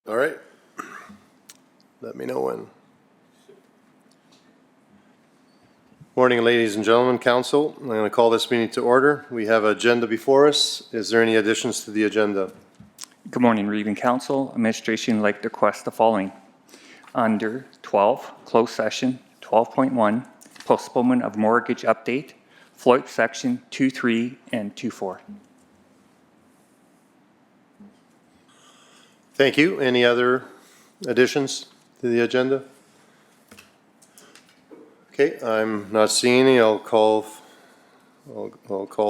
All right. Let me know when. Morning, ladies and gentlemen, council. I'm going to call this meeting to order. We have an agenda before us. Is there any additions to the agenda? Good morning, Regent Council. Administration would like to request the following. Under 12, closed session, 12.1, postponement of mortgage update, FLOIP section 2.3 and 2.4. Thank you. Any other additions to the agenda? Okay, I'm not seeing any. I'll call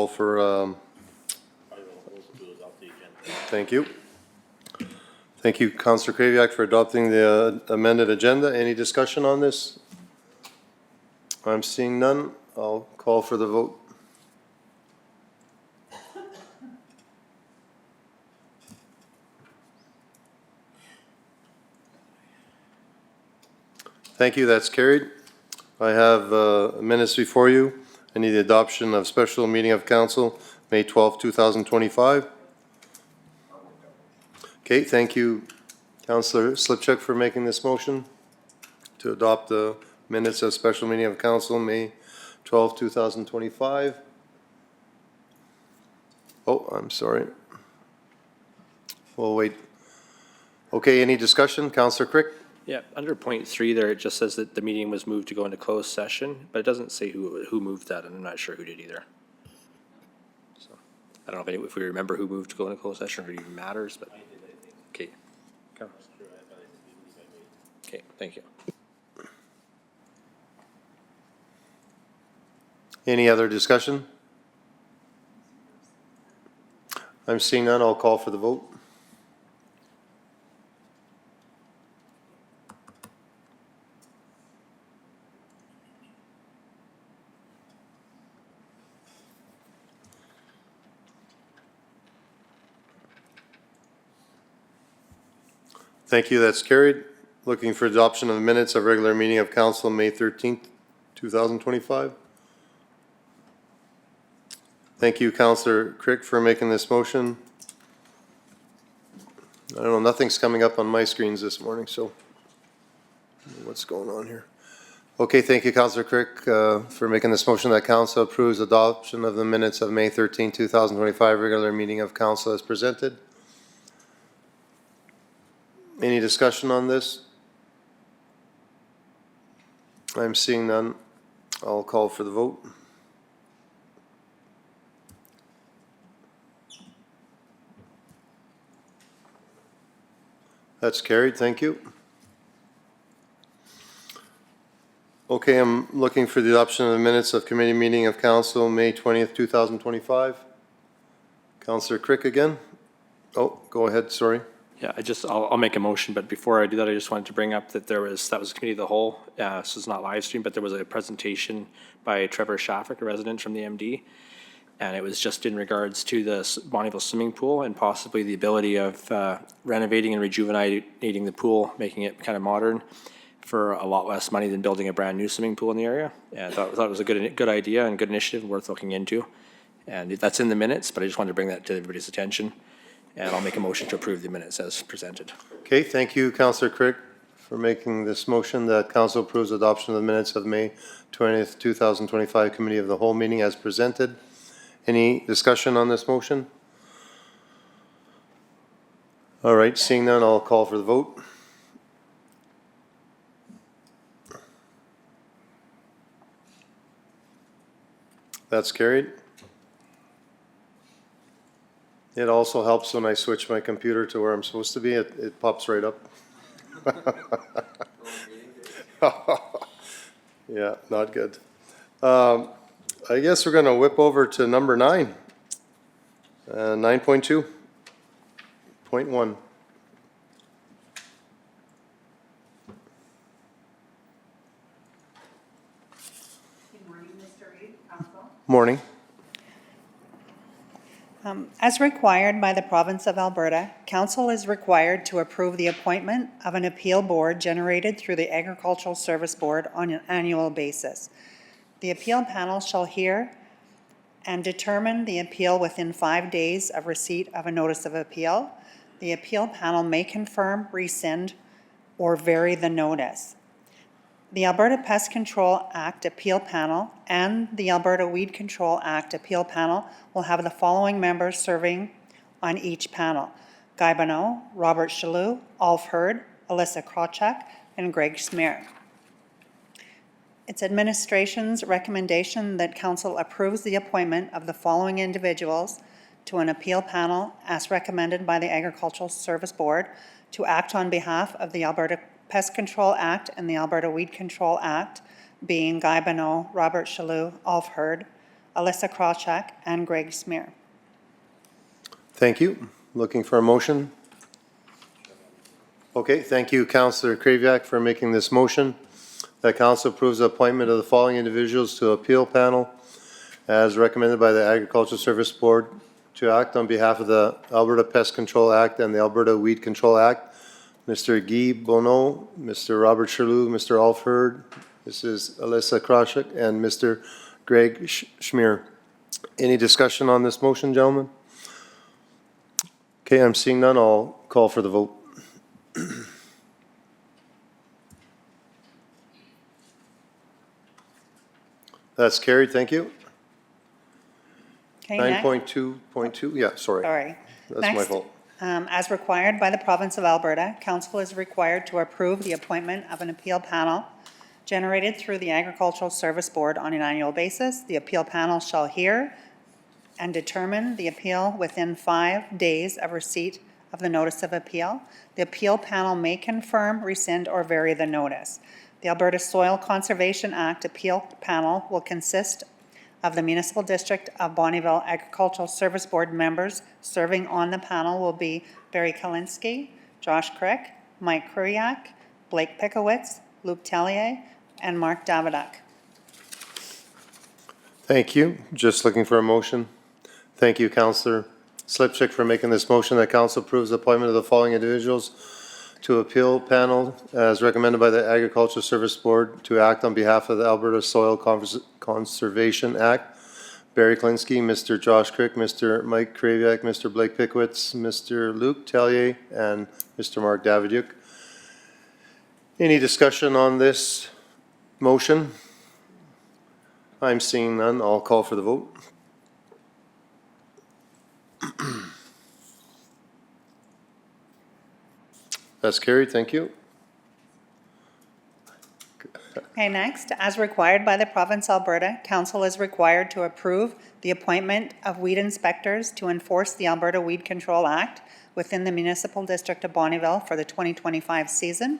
for, thank you. Thank you, Councillor Kraviak, for adopting the amended agenda. Any discussion on this? I'm seeing none. I'll call for the vote. Thank you, that's carried. I have minutes before you. I need the adoption of special meeting of council, May 12, 2025. Okay, thank you, Councillor Slipchuk, for making this motion to adopt the minutes of special meeting of council, May 12, 2025. Oh, I'm sorry. We'll wait. Okay, any discussion? Councillor Crick? Yeah, under point 3 there, it just says that the meeting was moved to go into closed session, but it doesn't say who moved that, and I'm not sure who did either. So, I don't know if we remember who moved to go into closed session or if it even matters, but. Okay. Okay, thank you. Any other discussion? I'm seeing none. I'll call for the vote. Thank you. That's carried. Looking for adoption of minutes of regular meeting of council, May 13th, 2025. Thank you, Councillor Crick, for making this motion. I don't know, nothing's coming up on my screens this morning, so what's going on here? Okay, thank you, Councillor Crick, for making this motion that council approves adoption of the minutes of May 13, 2025, regular meeting of council as presented. Any discussion on this? I'm seeing none. I'll call for the vote. That's carried. Thank you. Okay, I'm looking for the adoption of the minutes of committee meeting of council, May 20th, 2025. Councillor Crick again. Oh, go ahead, sorry. Yeah, I'll make a motion, but before I do that, I just wanted to bring up that that was committee of the whole, so it's not live stream, but there was a presentation by Trevor Schaffrick, a resident from the MD, and it was just in regards to the Bonnyville swimming pool and possibly the ability of renovating and rejuvenating the pool, making it kind of modern for a lot less money than building a brand new swimming pool in the area. And I thought it was a good idea and good initiative worth looking into. And that's in the minutes, but I just wanted to bring that to everybody's attention. And I'll make a motion to approve the minutes as presented. Okay, thank you, Councillor Crick, for making this motion that council approves adoption of the minutes of May 20th, 2025 Committee of the Whole meeting as presented. Any discussion on this motion? All right, seeing none, I'll call for the vote. That's carried. It also helps when I switch my computer to where I'm supposed to be, it pops right up. Yeah, not good. I guess we're gonna whip over to number 9. 9.2.1. Good morning, Mr. Reid, Council. Morning. As required by the Province of Alberta, Council is required to approve the appointment of an appeal board generated through the Agricultural Service Board on an annual basis. The appeal panel shall hear and determine the appeal within 5 days of receipt of a notice of appeal. The appeal panel may confirm, rescind, or vary the notice. The Alberta Pest Control Act Appeal Panel and the Alberta Weed Control Act Appeal Panel will have the following members serving on each panel: Guy Bonneau, Robert Chaloux, Ulf Hurd, Alyssa Krawchuk, and Greg Smear. It's administration's recommendation that council approves the appointment of the following individuals to an appeal panel as recommended by the Agricultural Service Board to act on behalf of the Alberta Pest Control Act and the Alberta Weed Control Act, being Guy Bonneau, Robert Chaloux, Ulf Hurd, Alyssa Krawchuk, and Greg Smear. Thank you. Looking for a motion? Okay, thank you, Councillor Kraviak, for making this motion. That council approves the appointment of the following individuals to appeal panel as recommended by the Agricultural Service Board to act on behalf of the Alberta Pest Control Act and the Alberta Weed Control Act. Mr. Guy Bonneau, Mr. Robert Chaloux, Mr. Ulf Hurd, Mrs. Alyssa Krawchuk, and Mr. Greg Schmier. Any discussion on this motion, gentlemen? Okay, I'm seeing none. I'll call for the vote. That's carried. Thank you. Okay, next. 9.2.2, yeah, sorry. Sorry. That's my Next, fault. As required by the province of Alberta, council is required to approve the appointment of an appeal panel generated through the Agricultural Service Board on an annual basis. The appeal panel shall hear and determine the appeal within 5 days of receipt of the notice of appeal. The appeal panel may confirm, rescind, or vary the notice. The Alberta Soil Conservation Act appeal panel will consist of the Municipal District of Bonnyville Agricultural Service Board members. Serving on the panel will be Barry Kalinsky, Josh Crick, Mike Kuriak, Blake Pickowitz, Luke Tellier, and Mark Davidoff. Thank you. Just looking for a motion. Thank you, Councillor Slipchick, for making this motion that council approves the appointment of the following individuals to appeal panel as recommended by the Agricultural Service Board to act on behalf of the Alberta Soil Conservation Act. Barry Klinsky, Mr. Josh Crick, Mr. Mike Kraviak, Mr. Blake Pickowitz, Mr. Luke Tellier, and Mr. Mark Davidiuk. Any discussion on this motion? I'm seeing none. I'll call for the vote. That's carried. Thank you. Okay, next, as required by the province of Alberta, council is required to approve the appointment of weed inspectors to enforce the Alberta Weed Control Act within the Municipal District of Bonnyville for the 2025 season.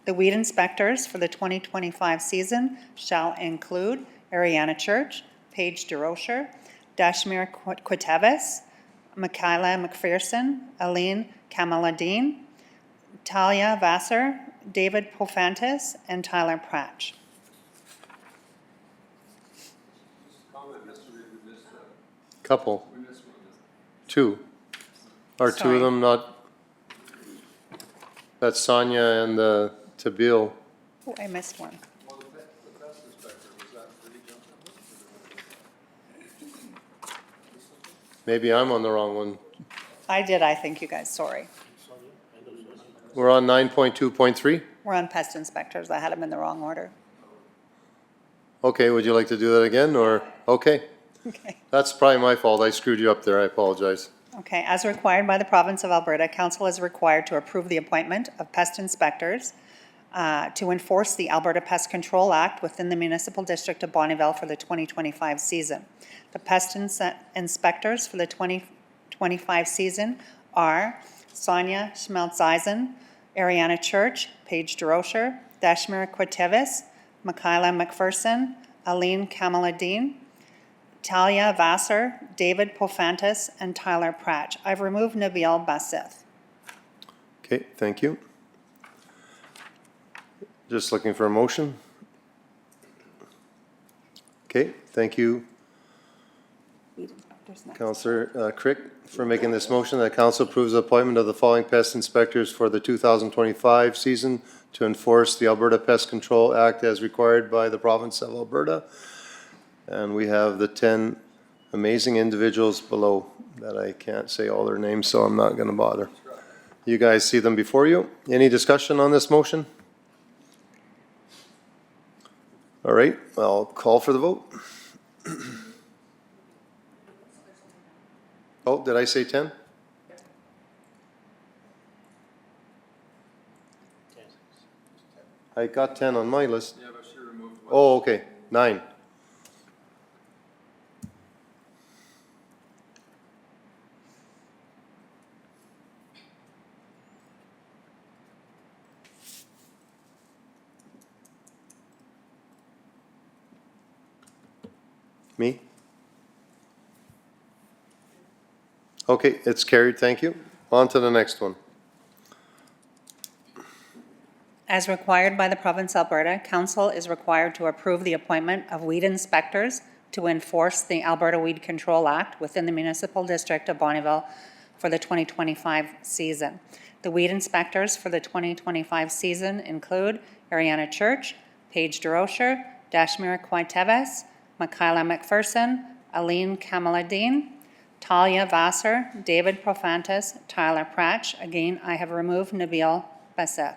The weed inspectors for the 2025 season shall include Ariana Church, Paige DeRocher, Dashmir Quitevis, Michaela McPherson, Aline Kamaladine, Talia Vassar, David Pofantis, and Tyler Pratch. Couple. Two. Are two Sorry. of them not? That's Sonia and Tabil. Oh, I missed one. Maybe I'm on the wrong one. I did, I think, you guys, sorry. We're on 9.2.3? We're on pest inspectors. I had them in the wrong order. Okay, would you like to do that again, or? Okay, Okay. that's probably my fault. I screwed you up there. I apologize. Okay, as required by the province of Alberta, council is required to approve the appointment of pest inspectors to enforce the Alberta Pest Control Act within the Municipal District of Bonnyville for the 2025 season. The pest inspectors for the 2025 season are Sonia Schmelzeisen, Ariana Church, Paige DeRocher, Dashmir Quitevis, Michaela McPherson, Aline Kamaladine, Talia Vassar, David Pofantis, and Tyler Pratch. I've removed Nabil Bassith. Okay, thank you. Just looking for a motion. Okay, thank you, Councillor Crick, for making this motion that council approves the appointment of the following pest inspectors for the 2025 season to enforce the Alberta Pest Control Act as required by the province of Alberta. And we have the 10 amazing individuals below that I can't say all their names, so I'm not going to bother. You guys see them before you. Any discussion on this motion? All right, I'll call for the vote. Oh, did I say 10? I got 10 on my list. Yeah, but she removed one. Oh, okay, 9. Me? Okay, it's carried, thank you. On to the next one. As required by the province of Alberta, council is required to approve the appointment of weed inspectors to enforce the Alberta Weed Control Act within the municipal district of Bonnyville for the 2025 season. The weed inspectors for the 2025 season include Ariana Church, Paige DeRocher, Dashmira Quaiteves, Michaela McPherson, Aline Kamaladine, Talia Vassar, David Profantis, Tyler Pratch. Again, I have removed Nabil Bassett.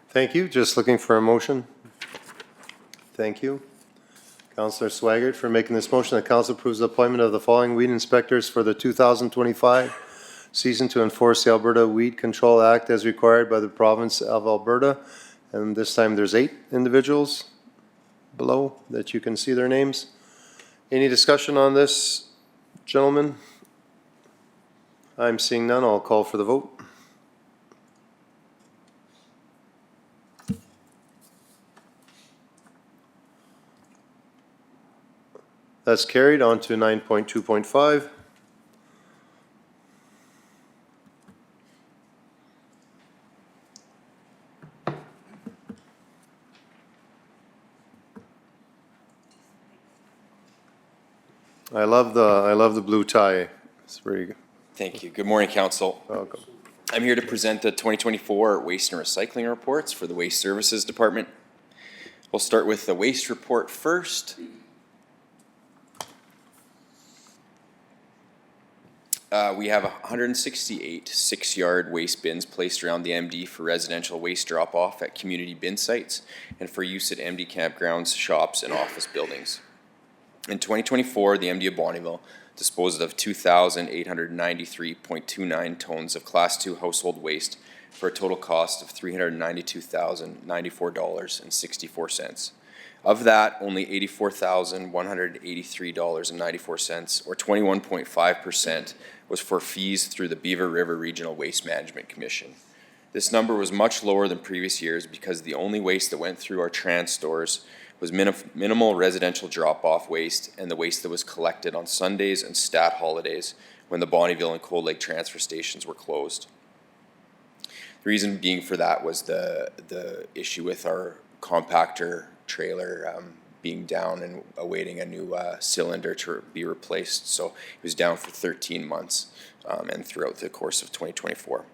Thank you, just looking for a motion. Thank you. Councillor Swaggart for making this motion. The council approves the appointment of the following weed inspectors for the 2025 season to enforce the Alberta Weed Control Act as required by the province of Alberta. And this time there's 8 individuals below that you can see their names. Any discussion on this, gentlemen? I'm seeing none. I'll call for the vote. That's carried. On to 9.2.5. I love the blue tie. It's very good. Thank you. Good morning, Council. Welcome. I'm here to present the 2024 Waste and Recycling Reports for the Waste Services Department. We'll start with the waste report first. We have 168 6-yard waste bins placed around the MD for residential waste drop-off at community bin sites and for use at MD campgrounds, shops, and office buildings. In 2024, the MD of Bonnyville disposed of 2,893.29 tons of Class II household waste for a total cost of $392,094.64. Of that, only $84,183.94, or 21.5%, was for fees through the Beaver River Regional Waste Management Commission. This number was much lower than previous years because the only waste that went through our trans stores was minimal residential drop-off waste and the waste that was collected on Sundays and stat holidays when the Bonnyville and Cold Lake transfer stations were closed. The reason being for that was the issue with our compactor trailer being down and awaiting a new cylinder to be replaced. So it was down for 13 months and throughout the course of 2024.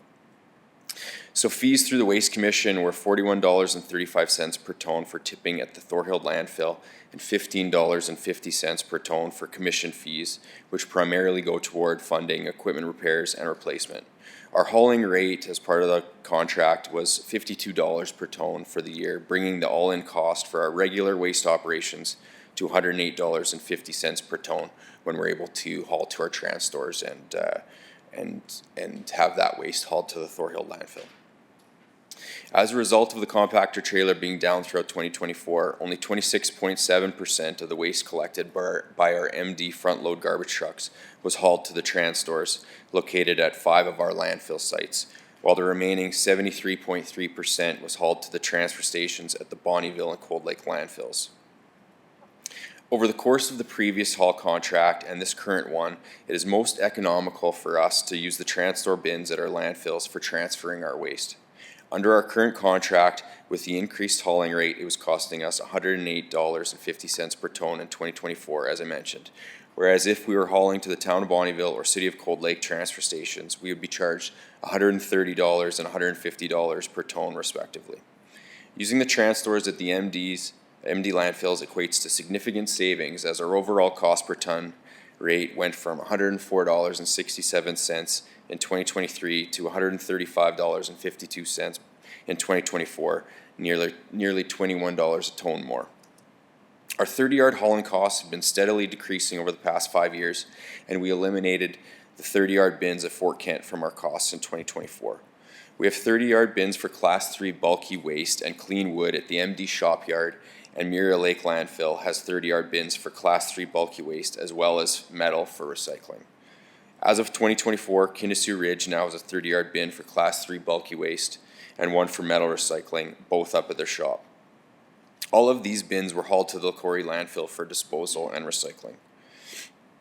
So fees through the Waste Commission were $41.35 per ton for tipping at the Thorhild landfill and $15.50 per ton for commission fees, which primarily go toward funding equipment repairs and replacement. Our hauling rate as part of the contract was $52 per ton for the year, bringing the all-in cost for our regular waste operations to $108.50 per ton when we're able to haul to our trans stores and have that waste hauled to the Thorhild landfill. As a result of the compactor trailer being down throughout 2024, only 26.7% of the waste collected by our MD front-load garbage trucks was hauled to the trans stores located at 5 of our landfill sites, while the remaining 73.3% was hauled to the transfer stations at the Bonnyville and Cold Lake landfills. Over the course of the previous haul contract and this current one, it is most economical for us to use the TransStore bins at our landfills for transferring our waste. Under our current contract, with the increased hauling rate, it was costing us $108.50 per ton in 2024, as I mentioned. Whereas if we were hauling to the town of Bonnyville or City of Cold Lake transfer stations, we would be charged $130 and $150 per ton, respectively. Using the TransStores at the MD landfills equates to significant savings, as our overall cost per ton rate went from $104.67 in 2023 to $135.52 in 2024, nearly $21 a ton more. Our 30-yard hauling costs have been steadily decreasing over the past 5 years, and we eliminated the 30-yard bins at Fort Kent from our costs in 2024. We have 30-yard bins for Class 3 bulky waste and clean wood at the MD Shop Yard, and Muriel Lake Landfill has 30-yard bins for Class 3 bulky waste as well as metal for recycling. As of 2024, Kinnessoo Ridge now has a 30-yard bin for Class 3 bulky waste and one for metal recycling, both up at their shop. All of these bins were hauled to the Lakori landfill for disposal and recycling.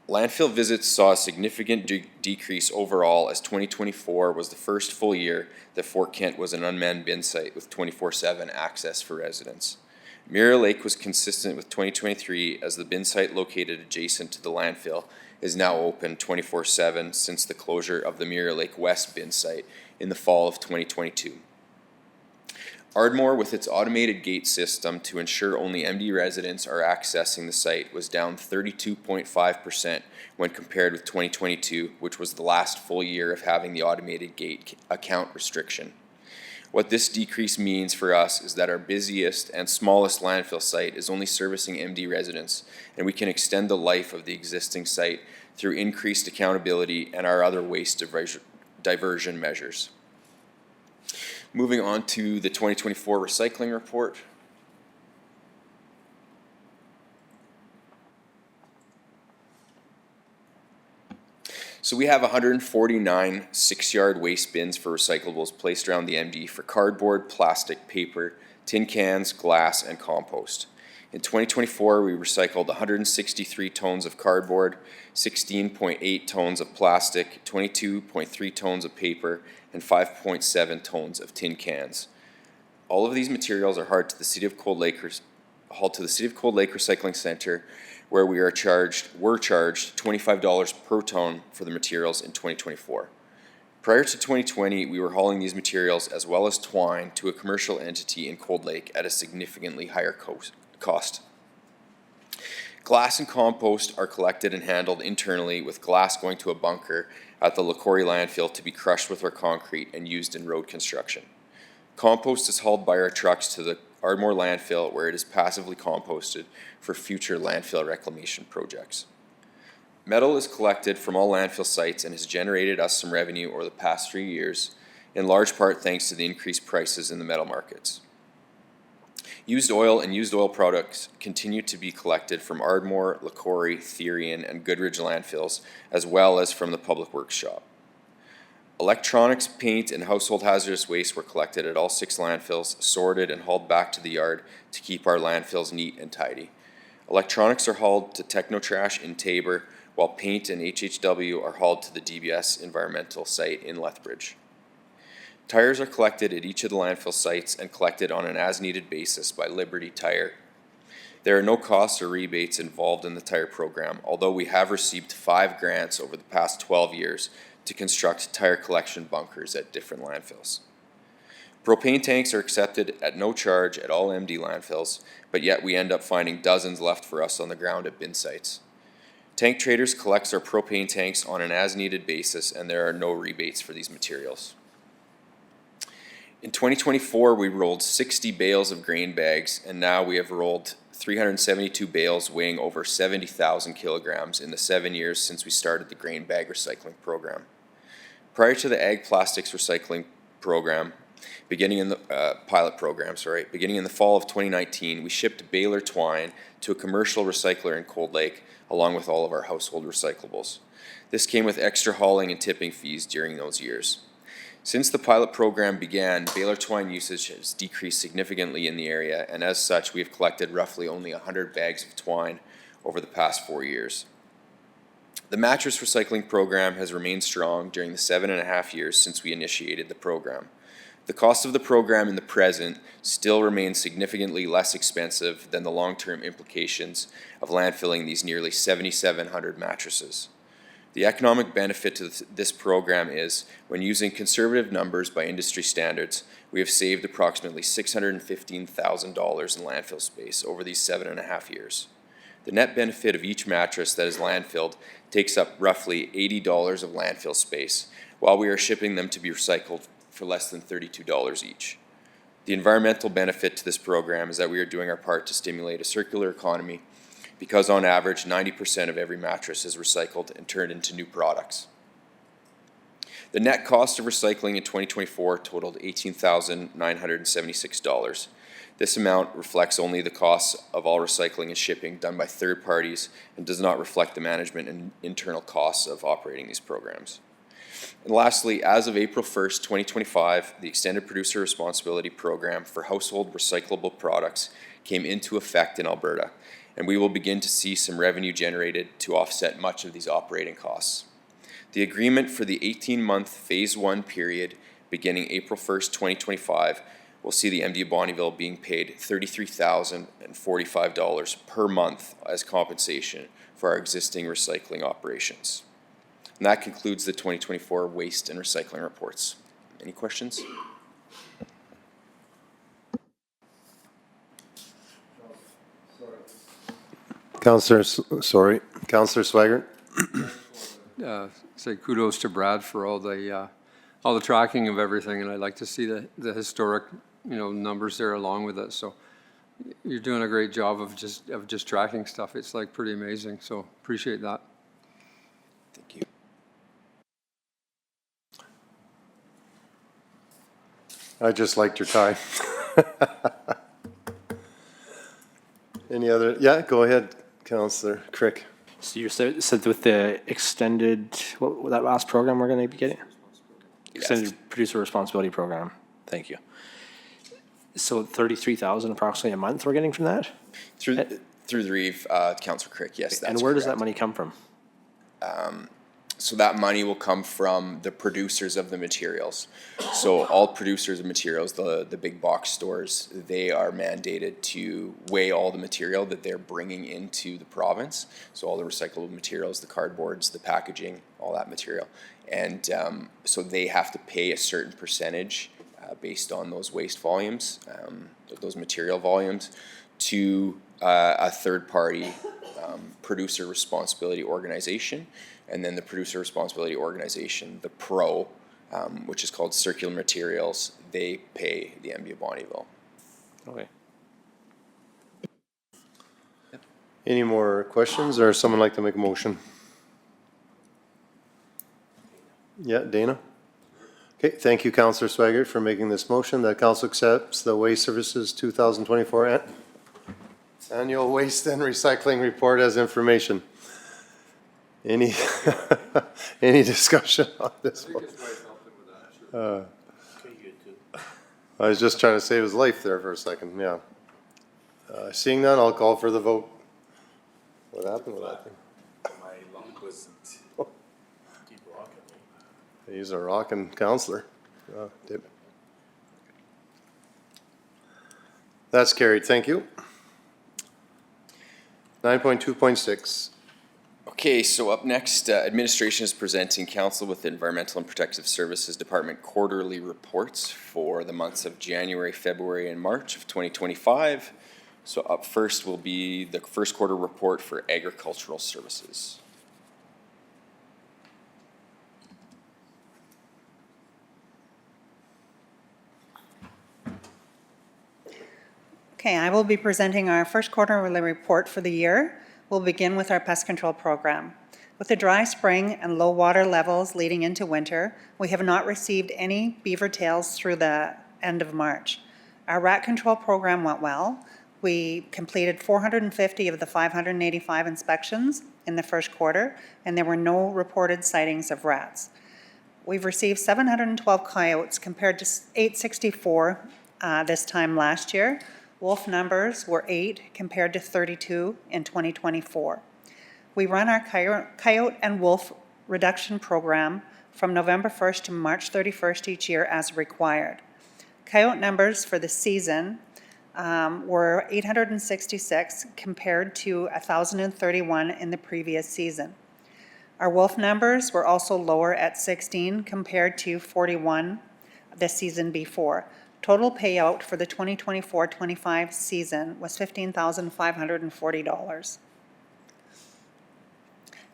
Landfill visits saw a significant decrease overall, as 2024 was the first full year that Fort Kent was an unmanned bin site with 24/7 access for residents. Muriel Lake was consistent with 2023, as the bin site located adjacent to the landfill is now open 24/7 since the closure of the Muriel Lake West bin site in the fall of 2022. Ardmore, with its automated gate system to ensure only MD residents are accessing the site, was down 32.5% when compared with 2022, which was the last full year of having the automated gate account restriction. What this decrease means for us is that our busiest and smallest landfill site is only servicing MD residents, and we can extend the life of the existing site through increased accountability and our other waste diversion measures. Moving on to the 2024 recycling report. So we have 149 6-yard waste bins for recyclables placed around the MD for cardboard, plastic, paper, tin cans, glass, and compost. In 2024, we recycled 163 tons of cardboard, 16.8 tons of plastic, 22.3 tons of paper, and 5.7 tons of tin cans. All of these materials are hauled to the City of Cold Lake Recycling Center, where were charged $25 per ton for the materials in 2024. Prior to 2020, we were hauling these materials as well as twine to a commercial entity in Cold Lake at a significantly higher cost. Glass and compost are collected and handled internally, with glass going to a bunker at the Lakori landfill to be crushed with our concrete and used in road construction. Compost is hauled by our trucks to the Ardmore landfill, where it is passively composted for future landfill reclamation projects. Metal is collected from all landfill sites and has generated us some revenue over the past 3 years, in large part thanks to the increased prices in the metal markets. Used oil and used oil products continue to be collected from Ardmore, Lakori, Therian, and Goodridge landfills, as well as from the Public Works shop. Electronics, paint, and household hazardous waste were collected at all 6 landfills, sorted, and hauled back to the yard to keep our landfills neat and tidy. Electronics are hauled to Technotrash in Tabor, while paint and HHW are hauled to the DBS environmental site in Lethbridge. Tires are collected at each of the landfill sites and collected on an as-needed basis by Liberty Tire. There are no costs or rebates involved in the tire program, although we have received 5 grants over the past 12 years to construct tire collection bunkers at different landfills. Propane tanks are accepted at no charge at all MD landfills, but yet we end up finding dozens left for us on the ground at bin sites. Tank Traders collects our propane tanks on an as-needed basis, and there are no rebates for these materials. In 2024, we rolled 60 bales of grain bags, and now we have rolled 372 bales weighing over 70,000 kilograms in the 7 years since we started the grain bag recycling program. Prior to the ag plastics recycling program, beginning in the fall of 2019, we shipped baler twine to a commercial recycler in Cold Lake, along with all of our household recyclables. This came with extra hauling and tipping fees during those years. Since the pilot program began, baler twine usage has decreased significantly in the area, and as such, we have collected roughly only 100 bags of twine over the past 4 years. The mattress recycling program has remained strong during the 7.5 years since we initiated the program. The cost of the program in the present still remains significantly less expensive than the long-term implications of landfilling these nearly 7,700 mattresses. The economic benefit to this program is, when using conservative numbers by industry standards, we have saved approximately $615,000 in landfill space over these 7.5 years. The net benefit of each mattress that is landfilled takes up roughly $80 of landfill space, while we are shipping them to be recycled for less than $32 each. The environmental benefit to this program is that we are doing our part to stimulate a circular economy because on average 90% of every mattress is recycled and turned into new products. The net cost of recycling in 2024 totaled $18,976. This amount reflects only the costs of all recycling and shipping done by third parties and does not reflect the management and internal costs of operating these programs. And lastly, as of April 1st, 2025, the Extended Producer Responsibility Program for household recyclable products came into effect in Alberta, and we will begin to see some revenue generated to offset much of these operating costs. The agreement for the 18-month Phase 1 period beginning April 1st, 2025 will see the MD of Bonnyville being paid $33,045 per month as compensation for our existing recycling operations. And that concludes the 2024 waste and recycling reports. Any questions? Councillor Swaggart. Say kudos to Brad for all the tracking of everything, and I'd like to see the historic, numbers there along with it. So you're doing a great job of just tracking stuff. It's like pretty amazing. So appreciate that. Thank you. I just liked your tie. Any other? Yeah, go ahead, Councillor Crick. So you said with the extended, what that last program we're going to be getting? Extended Producer Responsibility Program. Thank you. So 33,000 approximately a month we're getting from that? Through the Reeve, Councillor Crick, yes, that's And where does that correct. money come from? So that money will come from the producers of the materials. So all producers of materials, the big box stores, they are mandated to weigh all the material that they're bringing into the province. So all the recyclable materials, the cardboards, the packaging, all that material. And so they have to pay a certain percentage based on those waste volumes, those material volumes, to a third-party producer responsibility organization. And then the producer responsibility organization, the PRO, which is called Circular Materials, they pay the MD of Bonnyville. Okay. Any more questions, or someone like to make a motion? Yeah, Dana? Okay, thank you, Councillor Swaggart, for making this motion that council accepts the Waste Services 2024 Annual Waste and Recycling Report as information. Any discussion on this one? I was just trying to save his life there for a second, yeah. Seeing none, I'll call for the vote. What happened with that thing? My lung wasn't keep rocking me. He's a rockin' counselor. That's carried, thank you. 9.2.6. Okay, so up next, administration is presenting council with the Environmental and Protective Services Department quarterly reports for the months of January, February, and March of 2025. So up first will be the first quarter report for agricultural services. Okay, I will be presenting our first quarterly report for the year. We'll begin with our pest control program. With the dry spring and low water levels leading into winter, we have not received any beaver tails through the end of March. Our rat control program went well. We completed 450 of the 585 inspections in the first quarter, and there were no reported sightings of rats. We've received 712 coyotes compared to 864 this time last year. Wolf numbers were 8 compared to 32 in 2024. We run our coyote and wolf reduction program from November 1st to March 31st each year as required. Coyote numbers for the season were 866 compared to 1,031 in the previous season. Our wolf numbers were also lower at 16 compared to 41 the season before. Total payout for the 2024-25 season was $15,540.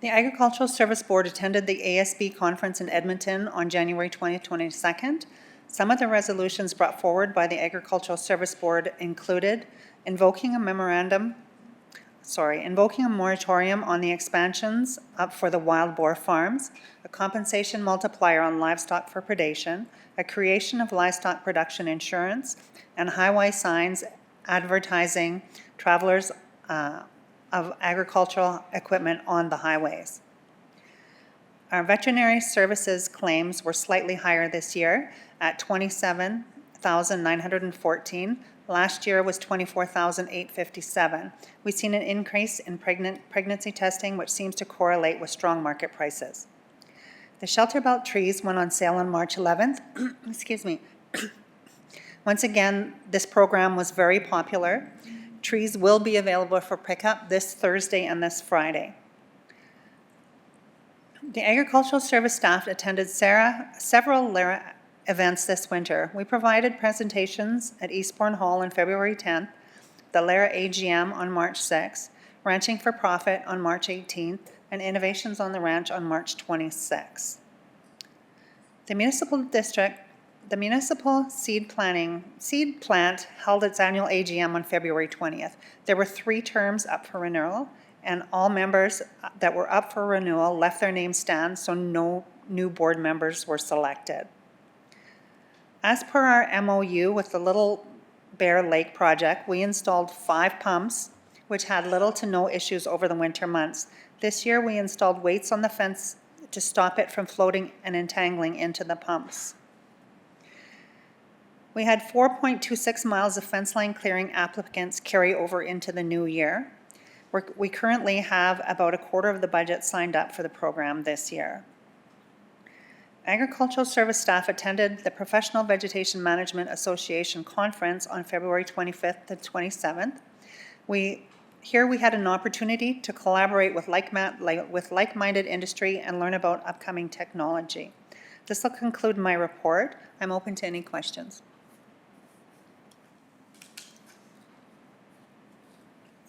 The Agricultural Service Board attended the ASB conference in Edmonton on January 2022. Some of the resolutions brought forward by the Agricultural Service Board included invoking a moratorium on the expansions up for the wild boar farms, a compensation multiplier on livestock for predation, a creation of livestock production insurance, and highway signs advertising travelers of agricultural equipment on the highways. Our veterinary services claims were slightly higher this year at 27,914. Last year was 24,857. We've seen an increase in pregnancy testing, which seems to correlate with strong market prices. The shelter belt trees went on sale on March 11th. Excuse me. Once again, this program was very popular. Trees will be available for pickup this Thursday and this Friday. The Agricultural Service staff attended several LARA events this winter. We provided presentations at Eastbourne Hall on February 10th, the LARA AGM on March 6th, Ranching for Profit on March 18th, and Innovations on the Ranch on March 26th. The municipal seed plant held its annual AGM on February 20th. There were 3 terms up for renewal, and all members that were up for renewal left their names stand, so no new board members were selected. As per our MOU with the Little Bear Lake project, we installed 5 pumps, which had little to no issues over the winter months. This year, we installed weights on the fence to stop it from floating and entangling into the pumps. We had 4.26 miles of fence line clearing applicants carry over into the new year. We currently have about a quarter of the budget signed up for the program this year. Agricultural Service staff attended the Professional Vegetation Management Association Conference on February 25th to 27th. Here we had an opportunity to collaborate with like-minded industry and learn about upcoming technology. This will conclude my report. I'm open to any questions.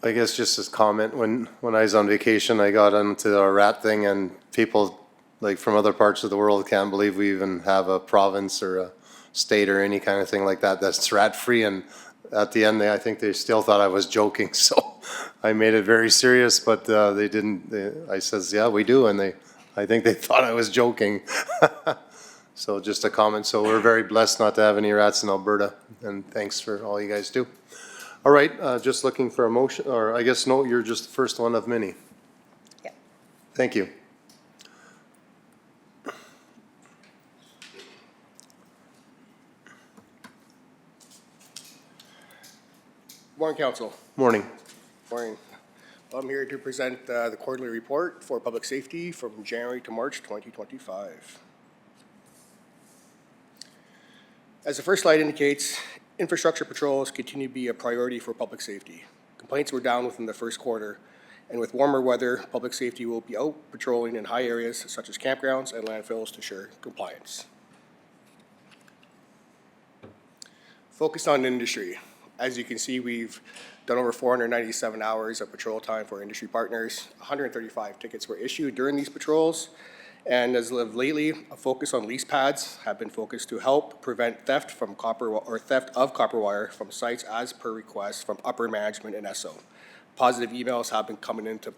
I guess just as comment, when I was on vacation, I got onto a rat thing, and people like from other parts of the world can't believe we even have a province or a state or any kind of thing like that that's rat-free. And at the end, I think they still thought I was joking. So I made it very serious, but they didn't. I says, yeah, we do. And I think they thought I was joking. So just a comment. So we're very blessed not to have any rats in Alberta. And thanks for all you guys do. All right, just looking for a motion, or I guess, no, you're just the first one of many. Yeah. Thank you. Morning, Council. Morning. Morning. I'm here to present the quarterly report for public safety from January to March 2025. As the first slide indicates, infrastructure patrols continue to be a priority for public safety. Complaints were down within the first quarter, and with warmer weather, public safety will be out patrolling in high areas such as campgrounds and landfills to ensure compliance. Focused on industry. As you can see, we've done over 497 hours of patrol time for industry partners. 135 tickets were issued during these patrols. And as of lately, a focus on lease pads have been focused to help prevent theft from theft of copper wire from sites as per request from upper management and ESO. Positive emails have been coming into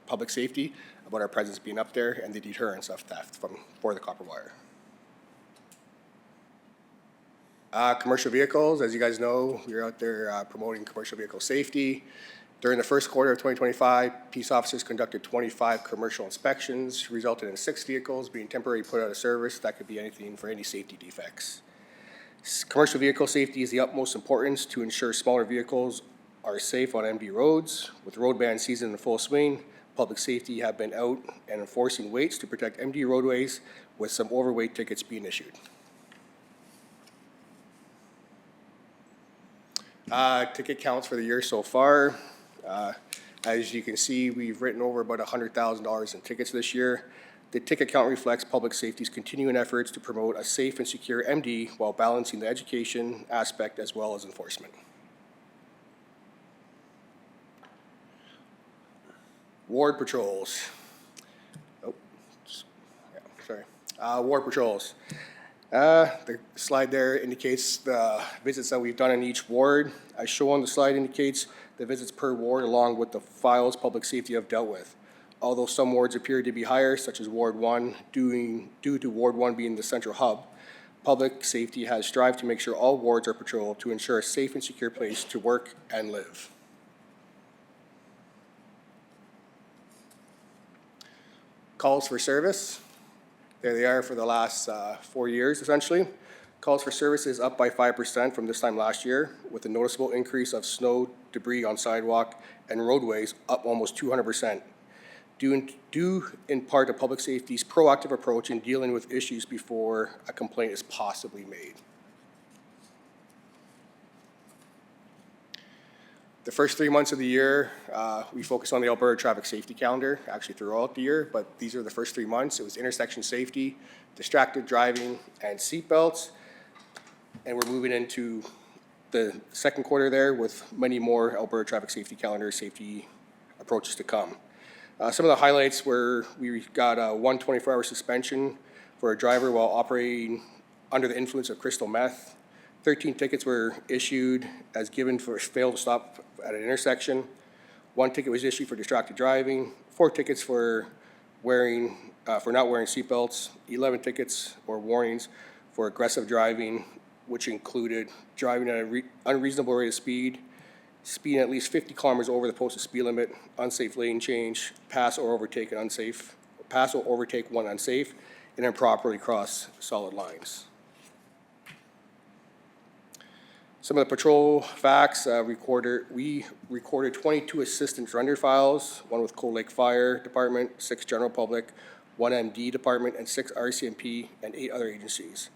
public safety about our presence being up there and the deterrence of theft for the copper wire. Commercial vehicles, as you guys know, we're out there promoting commercial vehicle safety. During the first quarter of 2025, peace officers conducted 25 commercial inspections, resulting in 6 vehicles being temporarily put out of service. That could be anything for any safety defects. Commercial vehicle safety is the utmost importance to ensure smaller vehicles are safe on MD roads. With road ban season in full swing, public safety have been out and enforcing weights to protect MD roadways, with some overweight tickets being issued. Ticket counts for the year so far. As you can see, we've written over about $100,000 in tickets this year. The ticket count reflects public safety's continuing efforts to promote a safe and secure MD while balancing the education aspect as well as enforcement. Ward patrols. Ward patrols. The slide there indicates the visits that we've done in each ward. As shown on the slide indicates the visits per ward along with the files public safety have dealt with. Although some wards appear to be higher, such as Ward 1, due to Ward 1 being the central hub, public safety has strived to make sure all wards are patrolled to ensure a safe and secure place to work and live. Calls for service. There they are for the last 4 years, essentially. Calls for service is up by 5% from this time last year, with a noticeable increase of snow, debris on sidewalk and roadways up almost 200%, due in part to public safety's proactive approach in dealing with issues before a complaint is possibly made. The first 3 months of the year, we focused on the Alberta Traffic Safety Calendar, actually throughout the year, but these are the first 3 months. It was intersection safety, distracted driving, and seatbelts. And we're moving into the second quarter there with many more Alberta Traffic Safety Calendar safety approaches to come. Some of the highlights were we got a 24-hour suspension for a driver while operating under the influence of crystal meth. 13 tickets were issued as given for fail to stop at an intersection. 1 ticket was issued for distracted driving. 4 tickets for not wearing seatbelts. 11 tickets or warnings for aggressive driving, which included driving at an unreasonable rate of speed, speeding at least 50 kilometers over the posted speed limit, unsafe lane change, pass or overtake one unsafe, and improperly cross solid lines. Some of the patrol facts, we recorded 22 assistant surrender files, 1 with Cold Lake Fire Department, 6 general public, 1 MD department, and 6 RCMP and 8 other agencies.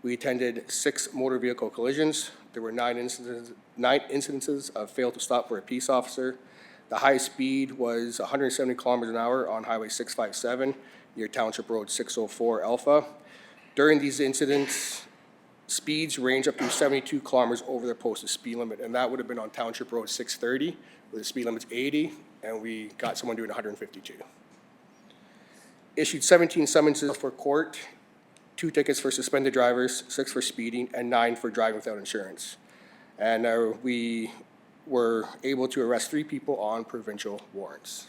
We attended 6 motor vehicle collisions. There were 9 incidences of fail to stop for a peace officer. The highest speed was 170 kilometers an hour on Highway 657 near Township Road 604 Alpha. During these incidents, speeds range up to 72 kilometers over the posted speed limit, and that would have been on Township Road 630, where the speed limit's 80, and we got someone doing 152. Issued 17 summonses for court, 2 tickets for suspended drivers, 6 for speeding, and 9 for driving without insurance. And we were able to arrest 3 people on provincial warrants.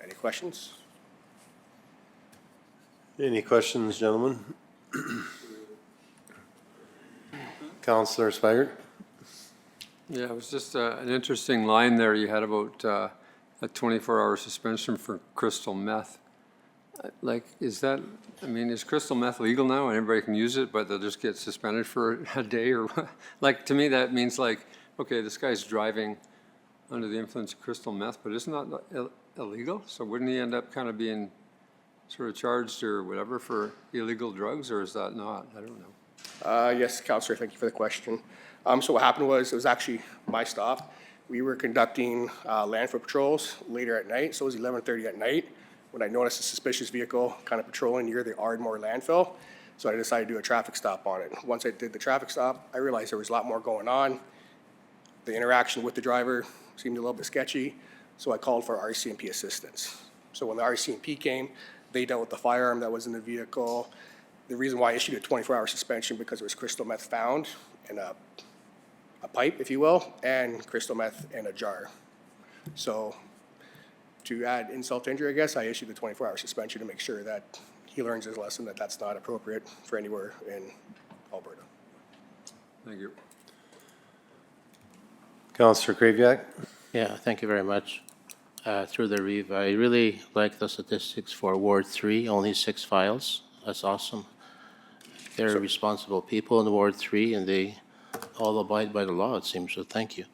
Any questions? Any questions, gentlemen? Councillor Swaggart? Yeah, it was just an interesting line there you had about a 24-hour suspension for crystal meth. Like, is crystal meth legal now and everybody can use it, but they'll just get suspended for a day or what? Like, to me, that means like, okay, this guy's driving under the influence of crystal meth, but isn't that illegal? So wouldn't he end up kind of being sort of charged or whatever for illegal drugs, or is that not? I don't know. Yes, Councillor, thank you for the question. So what happened was, it was actually my stop. We were conducting landfill patrols later at night, so it was 11:30 at night, when I noticed a suspicious vehicle kind of patrolling near the Ardmore landfill. So I decided to do a traffic stop on it. Once I did the traffic stop, I realized there was a lot more going on. The interaction with the driver seemed a little bit sketchy, so I called for RCMP assistance. So when the RCMP came, they dealt with the firearm that was in the vehicle. The reason why I issued a 24-hour suspension because there was crystal meth found in a pipe, if you will, and crystal meth in a jar. So to add insult to injury, I guess, I issued the 24-hour suspension to make sure that he learns his lesson that that's not appropriate for anywhere in Alberta. Thank you. Councillor Kraviak? Yeah, thank you very much. Through the Reeve, I really like the statistics for Ward 3, only 6 files. That's awesome. They're responsible people in Ward 3, and they all abide by the law, it seems, so thank you.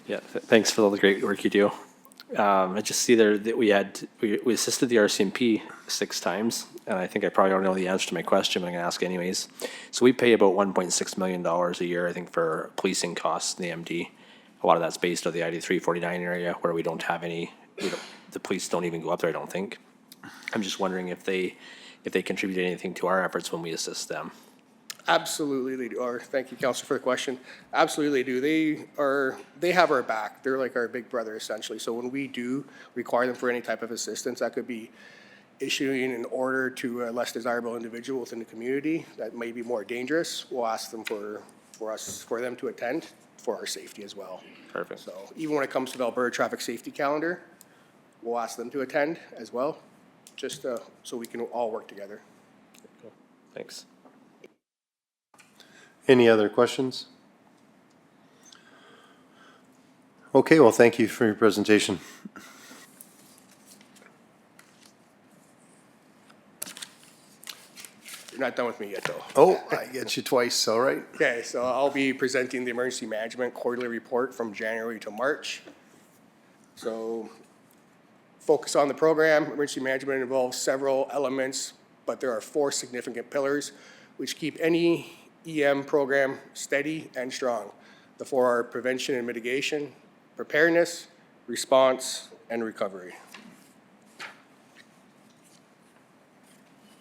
Yeah, thanks for all the great work you do. I just see there that we assisted the RCMP 6 times, and I think I probably don't know the answer to my question, but I'm going to ask anyways. So we pay about $1.6 million a year, I think, for policing costs in the MD. A lot of that's based on the ID-349 area where we don't have any, the police don't even go up there, I don't think. I'm just wondering if they contribute anything to our efforts when we assist them. Absolutely, they do. Or thank you, Counselor, for the question. Absolutely, they do. They have our back. They're like our big brother, essentially. So when we do require them for any type of assistance, that could be issuing an order to a less desirable individual within the community that may be more dangerous, we'll ask them for them to attend for our safety as well. Perfect. So even when it comes to the Alberta Traffic Safety Calendar, we'll ask them to attend as well, just so we can all work together. Thanks. Any other questions? Okay, well, thank you for your presentation. You're not done with me yet, though. Oh, I get you twice, all right. Okay, so I'll be presenting the Emergency Management Quarterly Report from January to March. So focus on the program. Emergency management involves several elements, but there are 4 significant pillars which keep any EM program steady and strong. The 4 are prevention and mitigation, preparedness, response, and recovery.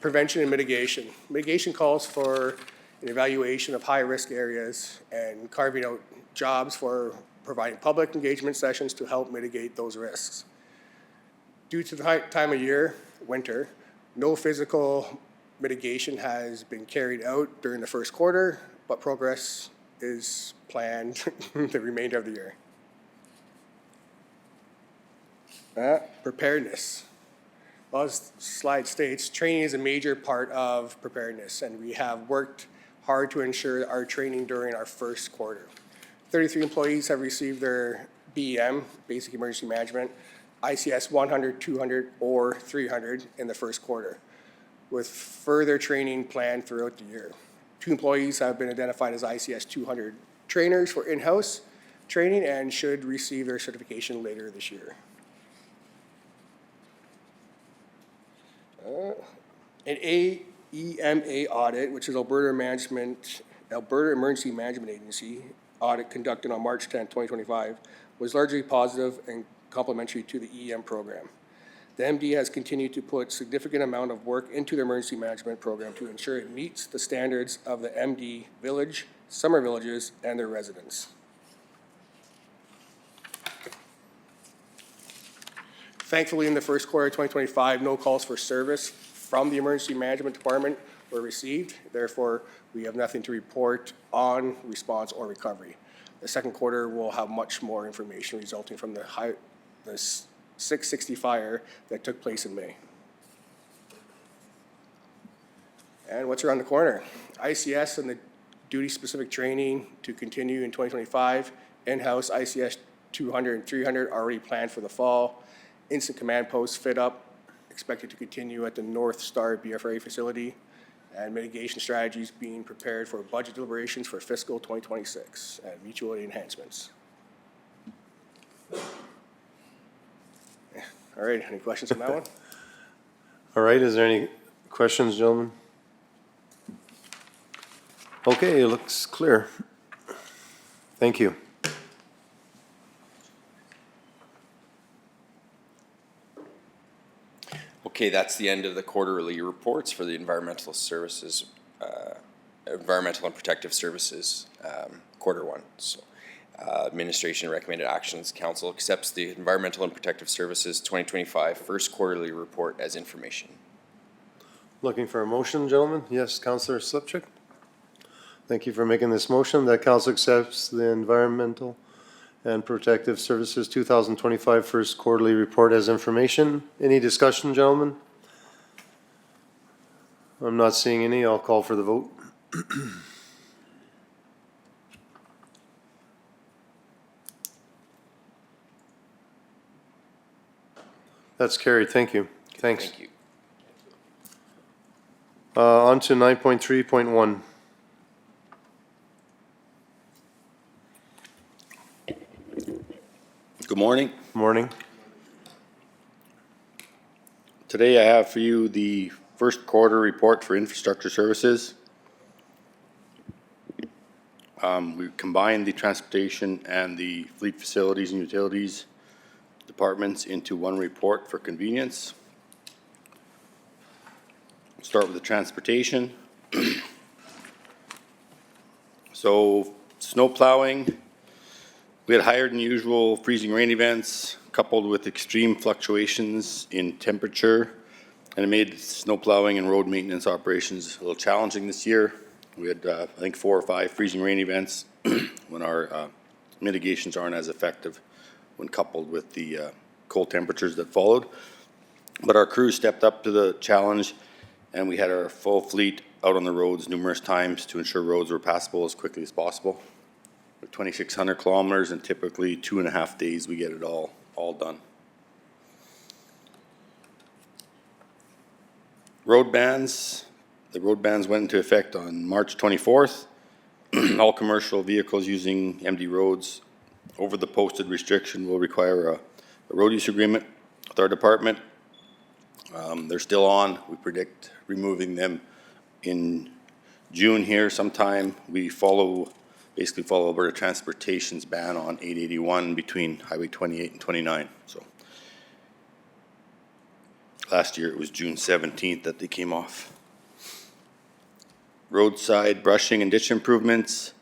Prevention and mitigation. Mitigation calls for an evaluation of high-risk areas and carving out jobs for providing public engagement sessions to help mitigate those risks. Due to the time of year, winter, no physical mitigation has been carried out during the first quarter, but progress is planned the remainder of the year. Preparedness. Well, as the slide states, training is a major part of preparedness, and we have worked hard to ensure our training during our first quarter. 33 employees have received their BEM, Basic Emergency Management, ICS 100, 200, or 300 in the first quarter, with further training planned throughout the year. 2 employees have been identified as ICS 200 trainers for in-house training and should receive their certification later this year. An AEMA audit, which is Alberta Emergency Management Agency audit conducted on March 10, 2025, was largely positive and complementary to the EM program. The MD has continued to put significant amount of work into the emergency management program to ensure it meets the standards of the MD village, summer villages, and their residents. Thankfully, in the first quarter of 2025, no calls for service from the Emergency Management Department were received. Therefore, we have nothing to report on response or recovery. The second quarter will have much more information resulting from the 660 fire that took place in May. And what's around the corner? ICS and the duty-specific training to continue in 2025. In-house ICS 200 and 300 already planned for the fall. Instant command posts fit up, expected to continue at the North Star BFRA facility, and mitigation strategies being prepared for budget deliberations for fiscal 2026 and mutual aid enhancements. All right, any questions on that one? All right, is there any questions, gentlemen? Okay, it looks clear. Thank you. Okay, that's the end of the quarterly reports for the environmental services, environmental and protective services, quarter 1. So, administration recommended actions. Council accepts the environmental and protective services 2025 first quarterly report as information. Looking for a motion, gentlemen? Yes, Councillor Slipchuk. Thank you for making this motion that council accepts the environmental and protective services 2025 first quarterly report as information. Any discussion, gentlemen? I'm not seeing any. I'll call for the vote. That's carried. Thank you. Thanks. Thank you. On to 9.3.1. Good morning. Morning. Today I have for you the first quarter report for infrastructure services. We combined the transportation and the fleet facilities and utilities departments into one report for convenience. Start with the transportation. So snow plowing, we had higher than usual freezing rain events coupled with extreme fluctuations in temperature, and it made snow plowing and road maintenance operations a little challenging this year. We had, I think, 4 or 5 freezing rain events when our mitigations aren't as effective when coupled with the cold temperatures that followed. But our crews stepped up to the challenge, and we had our full fleet out on the roads numerous times to ensure roads were passable as quickly as possible. With 2,600 kilometers, and typically 2.5 days, we get it all done. Road bans. The road bans went into effect on March 24th. All commercial vehicles using MD roads over the posted restriction will require a road use agreement with our department. They're still on. We predict removing them in June here sometime. We basically follow Alberta Transportation's ban on 881 between Highway 28 and 29. So last year it was June 17th that they came off. Roadside brushing and ditch improvements.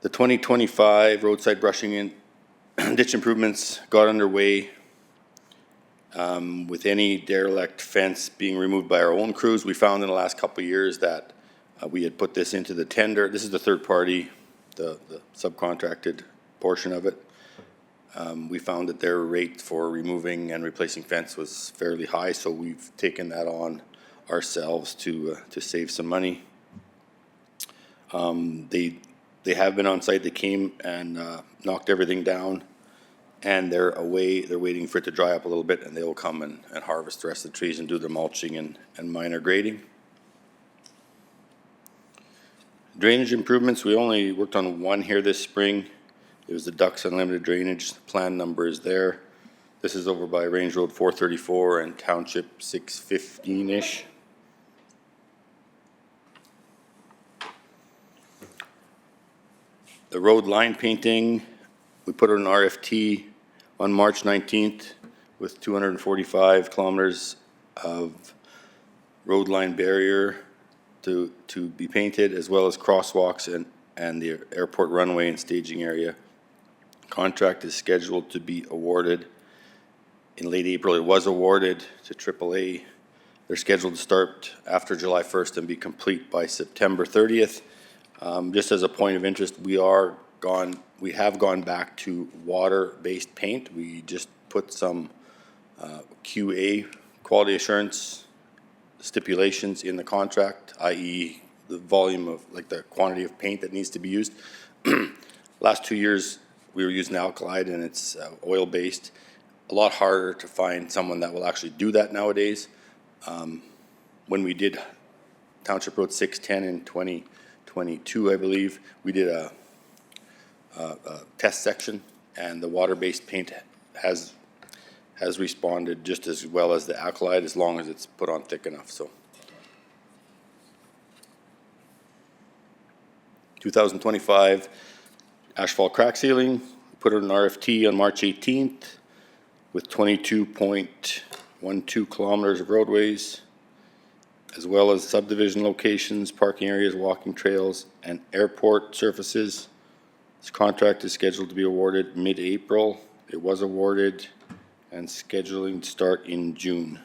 The 2025 roadside brushing and ditch improvements got underway with any derelict fence being removed by our own crews. We found in the last couple of years that we had put this into the tender. This is the third party, the subcontracted portion of it. We found that their rate for removing and replacing fence was fairly high, so we've taken that on ourselves to save some money. They have been on site. They came and knocked everything down, and they're away. They're waiting for it to dry up a little bit, and they will come and harvest the rest of the trees and do their mulching and minor grading. Drainage improvements, we only worked on one here this spring. It was the Ducks Unlimited Drainage. The plan number is there. This is over by Range Road 434 and Township 615-ish. The road line painting, we put an RFT on March 19th with 245 kilometers of road line barrier to be painted, as well as crosswalks and the airport runway and staging area. Contract is scheduled to be awarded in late April. It was awarded to AAA. They're scheduled to start after July 1st and be complete by September 30th. Just as a point of interest, we have gone back to water-based paint. We just put some QA, quality assurance stipulations in the contract, i.e. the volume of, like the quantity of paint that needs to be used. Last 2 years, we were using Alkalide, and it's oil-based. A lot harder to find someone that will actually do that nowadays. When we did Township Road 610 in 2022, I believe, we did a test section, and the water-based paint has responded just as well as the Alkalide, as long as it's put on thick enough. So 2025 asphalt crack sealing, put it in RFT on March 18th with 22.12 kilometers of roadways, as well as subdivision locations, parking areas, walking trails, and airport surfaces. This contract is scheduled to be awarded mid-April. It was awarded and scheduling to start in June.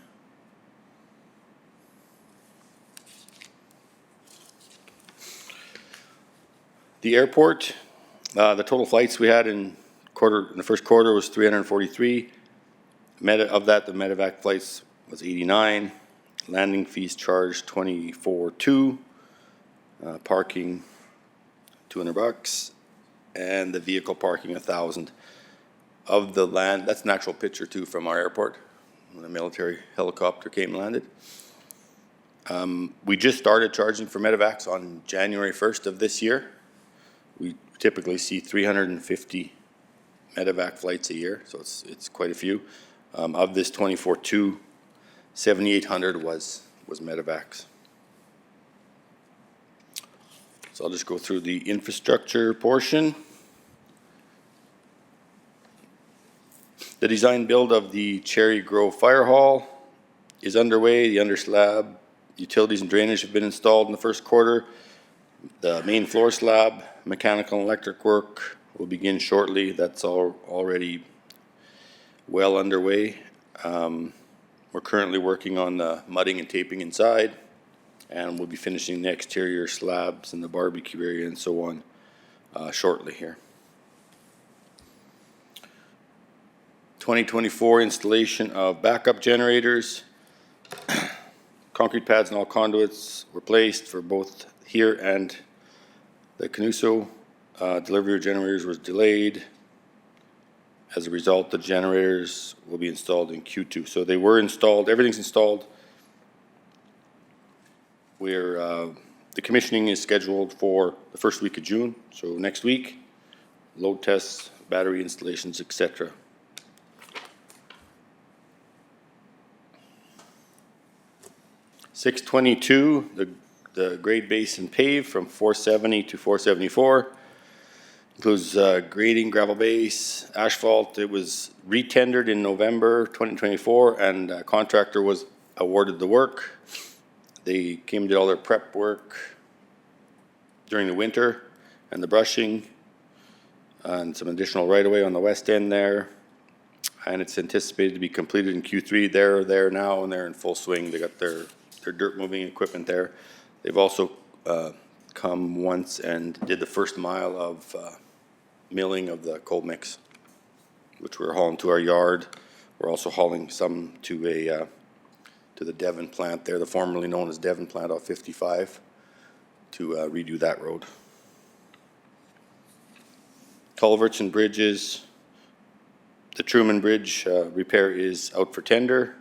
The airport, the total flights we had in the first quarter was 343. Of that, the medevac flights was 89. Landing fees charged $24.2. Parking $200, and the vehicle parking $1,000. Of the land, that's an actual picture too from our airport when a military helicopter came and landed. We just started charging for medevacs on January 1st of this year. We typically see 350 medevac flights a year, so it's quite a few. Of this 24.2, 7,800 was medevacs. So I'll just go through the infrastructure portion. The design build of the Cherry Grove Fire Hall is underway. The underslab utilities and drainage have been installed in the first quarter. The main floor slab, mechanical and electric work will begin shortly. That's all already well underway. We're currently working on the mudding and taping inside, and we'll be finishing the exterior slabs and the barbecue area and so on shortly here. 2024 installation of backup generators. Concrete pads and all conduits were placed for both here and the Canuso. Delivery of generators was delayed. As a result, the generators will be installed in Q2. So they were installed, everything's installed. The commissioning is scheduled for the first week of June, so next week. Load tests, battery installations, etc. $622, the grade base and pave from 470 to 474. Includes grading, gravel base, asphalt. It was retendered in November 2024, and a contractor was awarded the work. They came and did all their prep work during the winter, and the brushing, and some additional right-of-way on the west end there. And it's anticipated to be completed in Q3. They're there now, and they're in full swing. They got their dirt moving equipment there. They've also come once and did the first mile of milling of the cold mix, which we're hauling to our yard. We're also hauling some to the Devon plant there, the formerly known as Devon plant off 55, to redo that road. Culverts and bridges. The Truman Bridge repair is out for tender.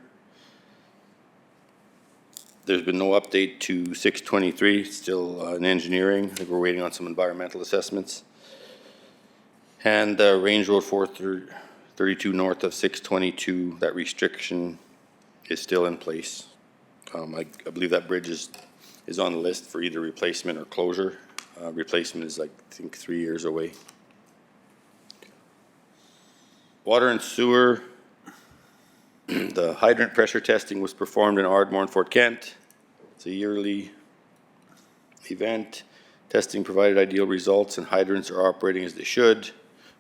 There's been no update to 623, still in engineering. I think we're waiting on some environmental assessments. And Range Road 432 north of 622, that restriction is still in place. I believe that bridge is on the list for either replacement or closure. Replacement is, I think, 3 years away. Water and sewer. The hydrant pressure testing was performed in Ardmore and Fort Kent. It's a yearly event. Testing provided ideal results, and hydrants are operating as they should.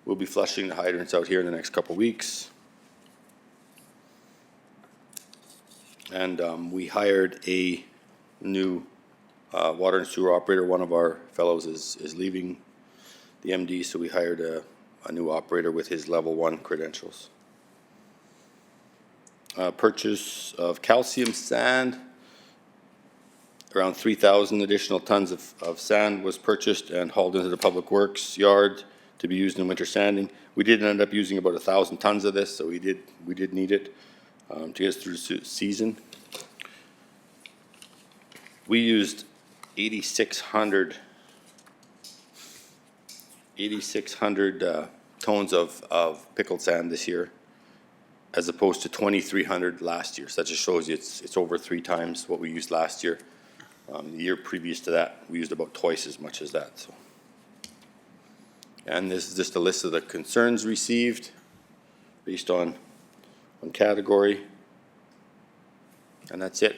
We'll be flushing the hydrants out here in the next couple weeks. And we hired a new water and sewer operator. One of our fellows is leaving the MD, so we hired a new operator with his level 1 credentials. Purchase of calcium sand. Around 3,000 additional tons of sand was purchased and hauled into the Public Works yard to be used in winter sanding. We did end up using about 1,000 tons of this, so we did need it to get us through the season. We used 8,600 tons of pickled sand this year, as opposed to 2,300 last year. So that just shows you it's over 3 times what we used last year. The year previous to that, we used about twice as much as that. So, and this is just a list of the concerns received based on category, and that's it.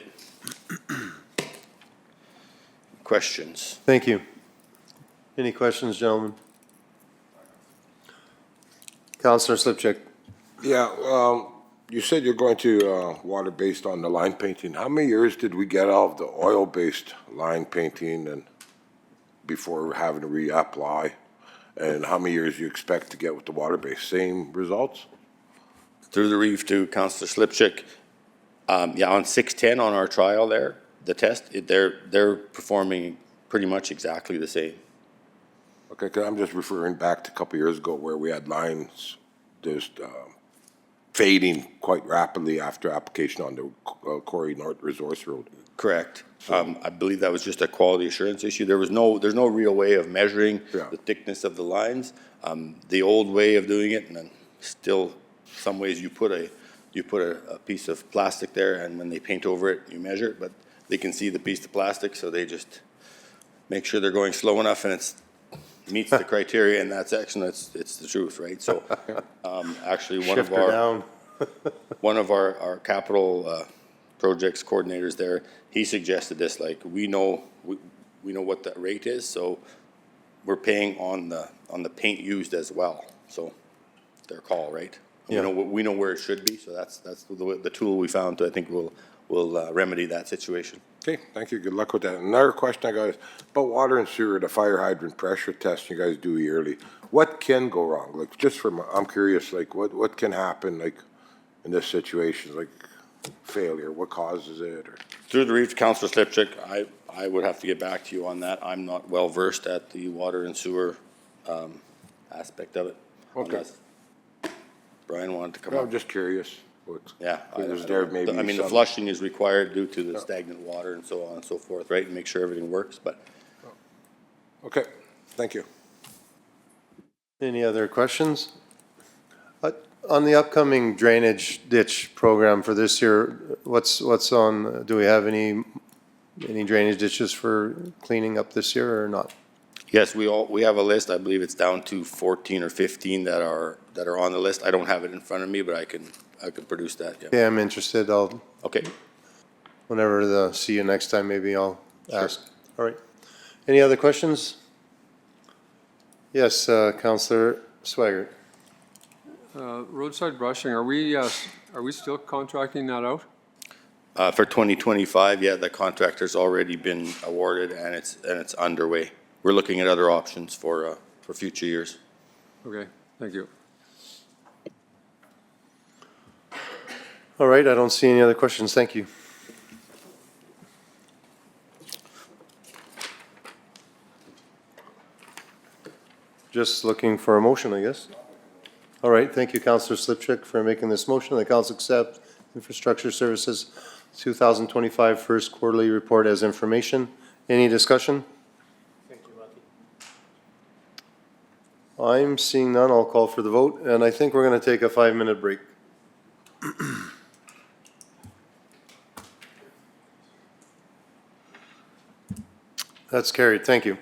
Questions? Thank you. Any questions, gentlemen? Councillor Slipchik. Yeah, you said you're going to water based on the line painting. How many years did we get out of the oil-based line painting and before having to reapply? And how many years do you expect to get with the water-based? Same results? Through the reef to Councillor Slipchik. Yeah, on 610 on our trial there, the test, they're performing pretty much exactly the same. Okay, 'cause I'm just referring back to a couple years ago where we had lines just fading quite rapidly after application on the Corey North Resource Road. Correct. I believe that was just a quality assurance issue. There's no real way of measuring the thickness of the lines. The old way of doing it, and then still some ways you put a piece of plastic there, and when they paint over it, you measure it, but they can see the piece of plastic, so they just make sure they're going slow enough and it meets the criteria, and it's the truth, right? So, actually, one of our capital projects coordinators there, he suggested this, like, we know we know what that rate is, so we're paying on the paint used as well, so their call, right? Yeah. We know where it should be, so that's the tool we found, I think will remedy that situation. Okay, thank you. Good luck with that. Another question I got is about water and sewer, the fire hydrant pressure test you guys do yearly. What can go wrong? Like, just from, I'm curious, like, what can happen, like, in this situation, like failure? What causes it? Or Through the reef, Councillor Slipchick, I would have to get back to you on that. I'm not well versed at the water and sewer aspect of it. Okay. Unless Brian wanted to come I'm up. just curious. Yeah. Is there maybe I mean, the some- flushing is required due to the stagnant water and so on and so forth, right? And make sure everything works, but Okay, thank you. Any other questions? On the upcoming drainage ditch program for this year, what's on, do we have any drainage ditches for cleaning up this year or not? yes, we have a list. I believe it's down to 14 or 15 that are on the list. I don't have it in front of me, but I can produce that, yeah. Yeah, I'm interested. Okay. Whenever see you next time, maybe I'll ask. All right. Any other questions? Yes, Counselor Swaggart. Roadside brushing, are we still contracting that out? For 2025, yeah, the contractor's already been awarded and it's underway. We're looking at other options for future years. Okay, thank you. All right, I don't see any other questions. Thank you. Just looking for a motion, I guess. All right, thank you, Councillor Slipchick, for making this motion. The council accept Infrastructure Services 2025 first quarterly report as information. Any discussion? I'm seeing none. I'll call for the vote, and I think we're going to take a 5-minute break. That's carried. Thank you.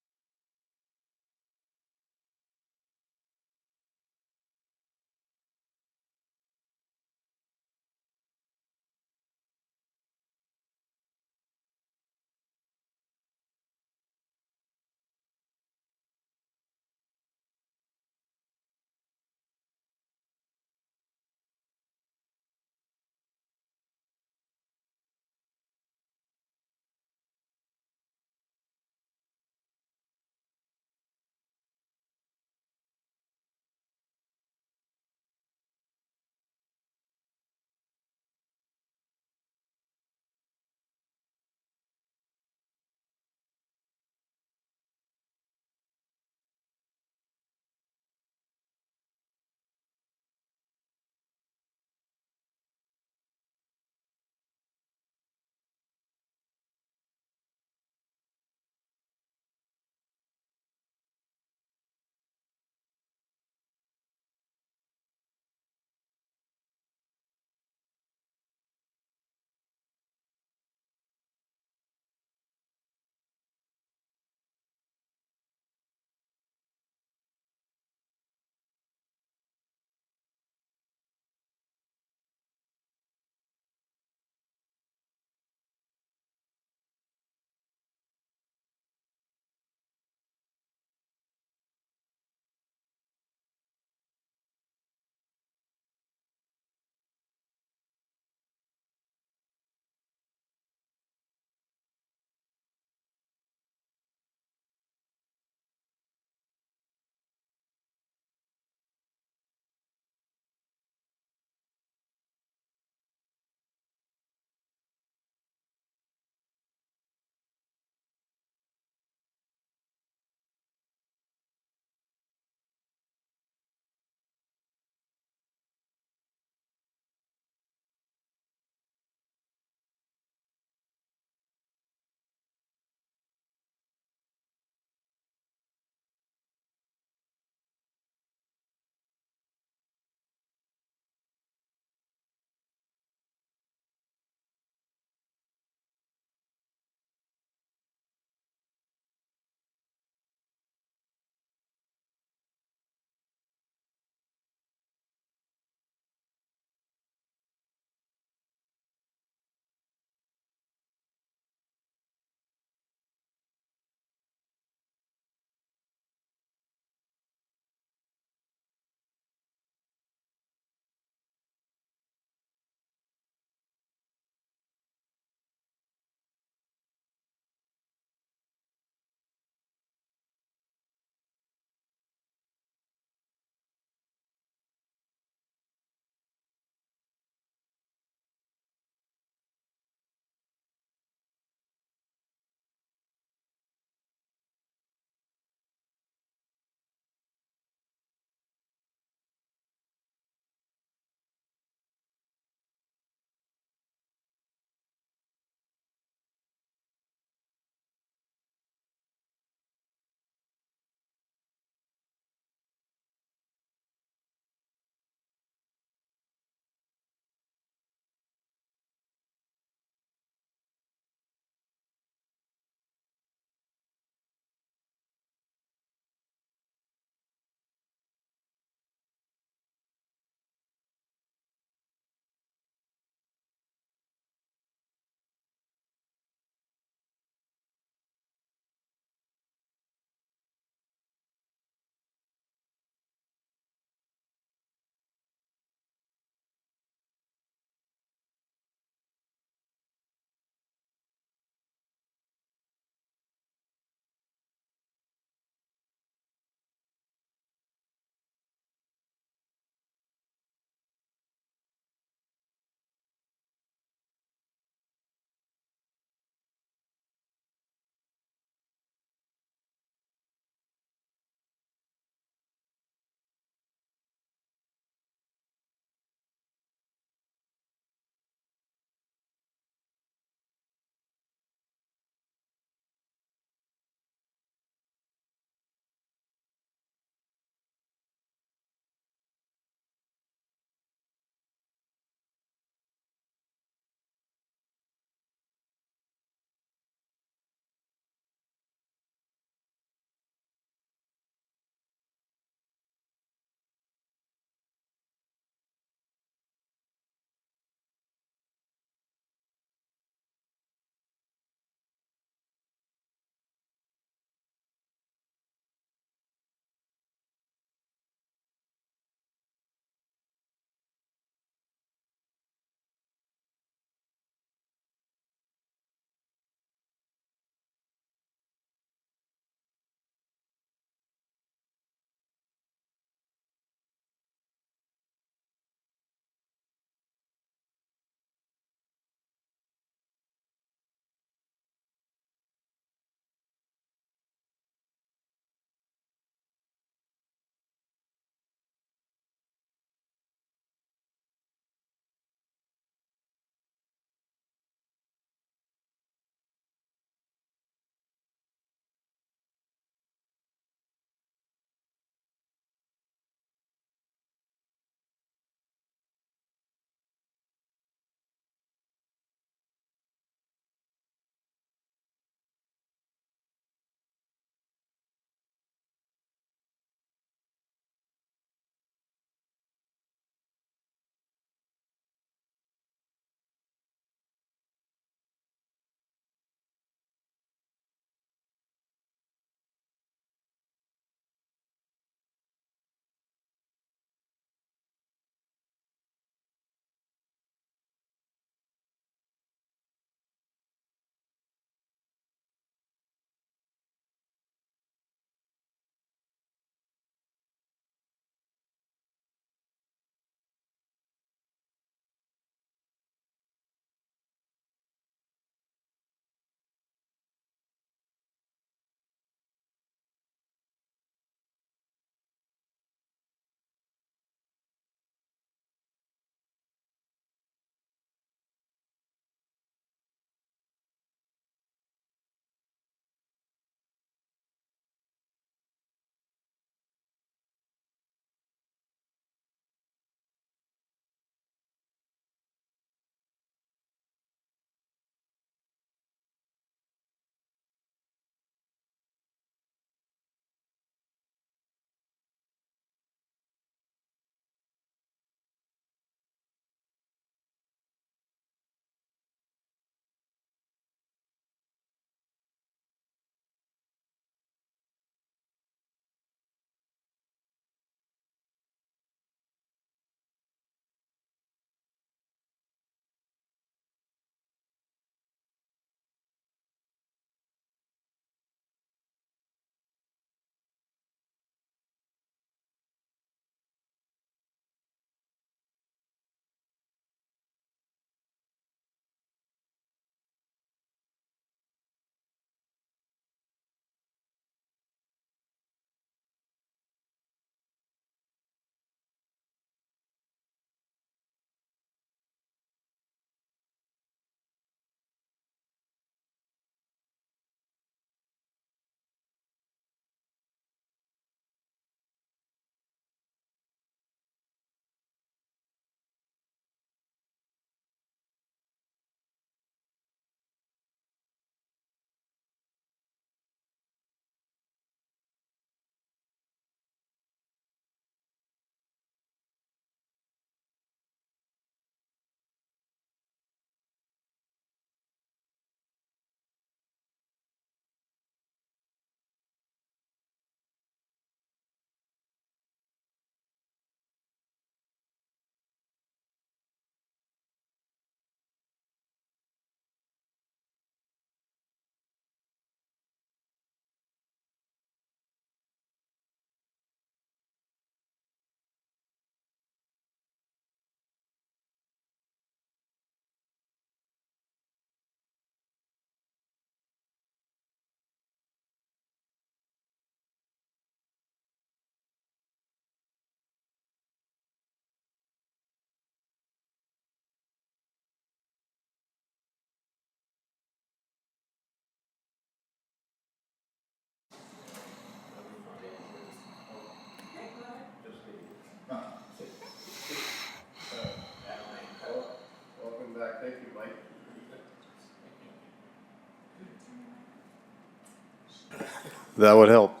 That would help.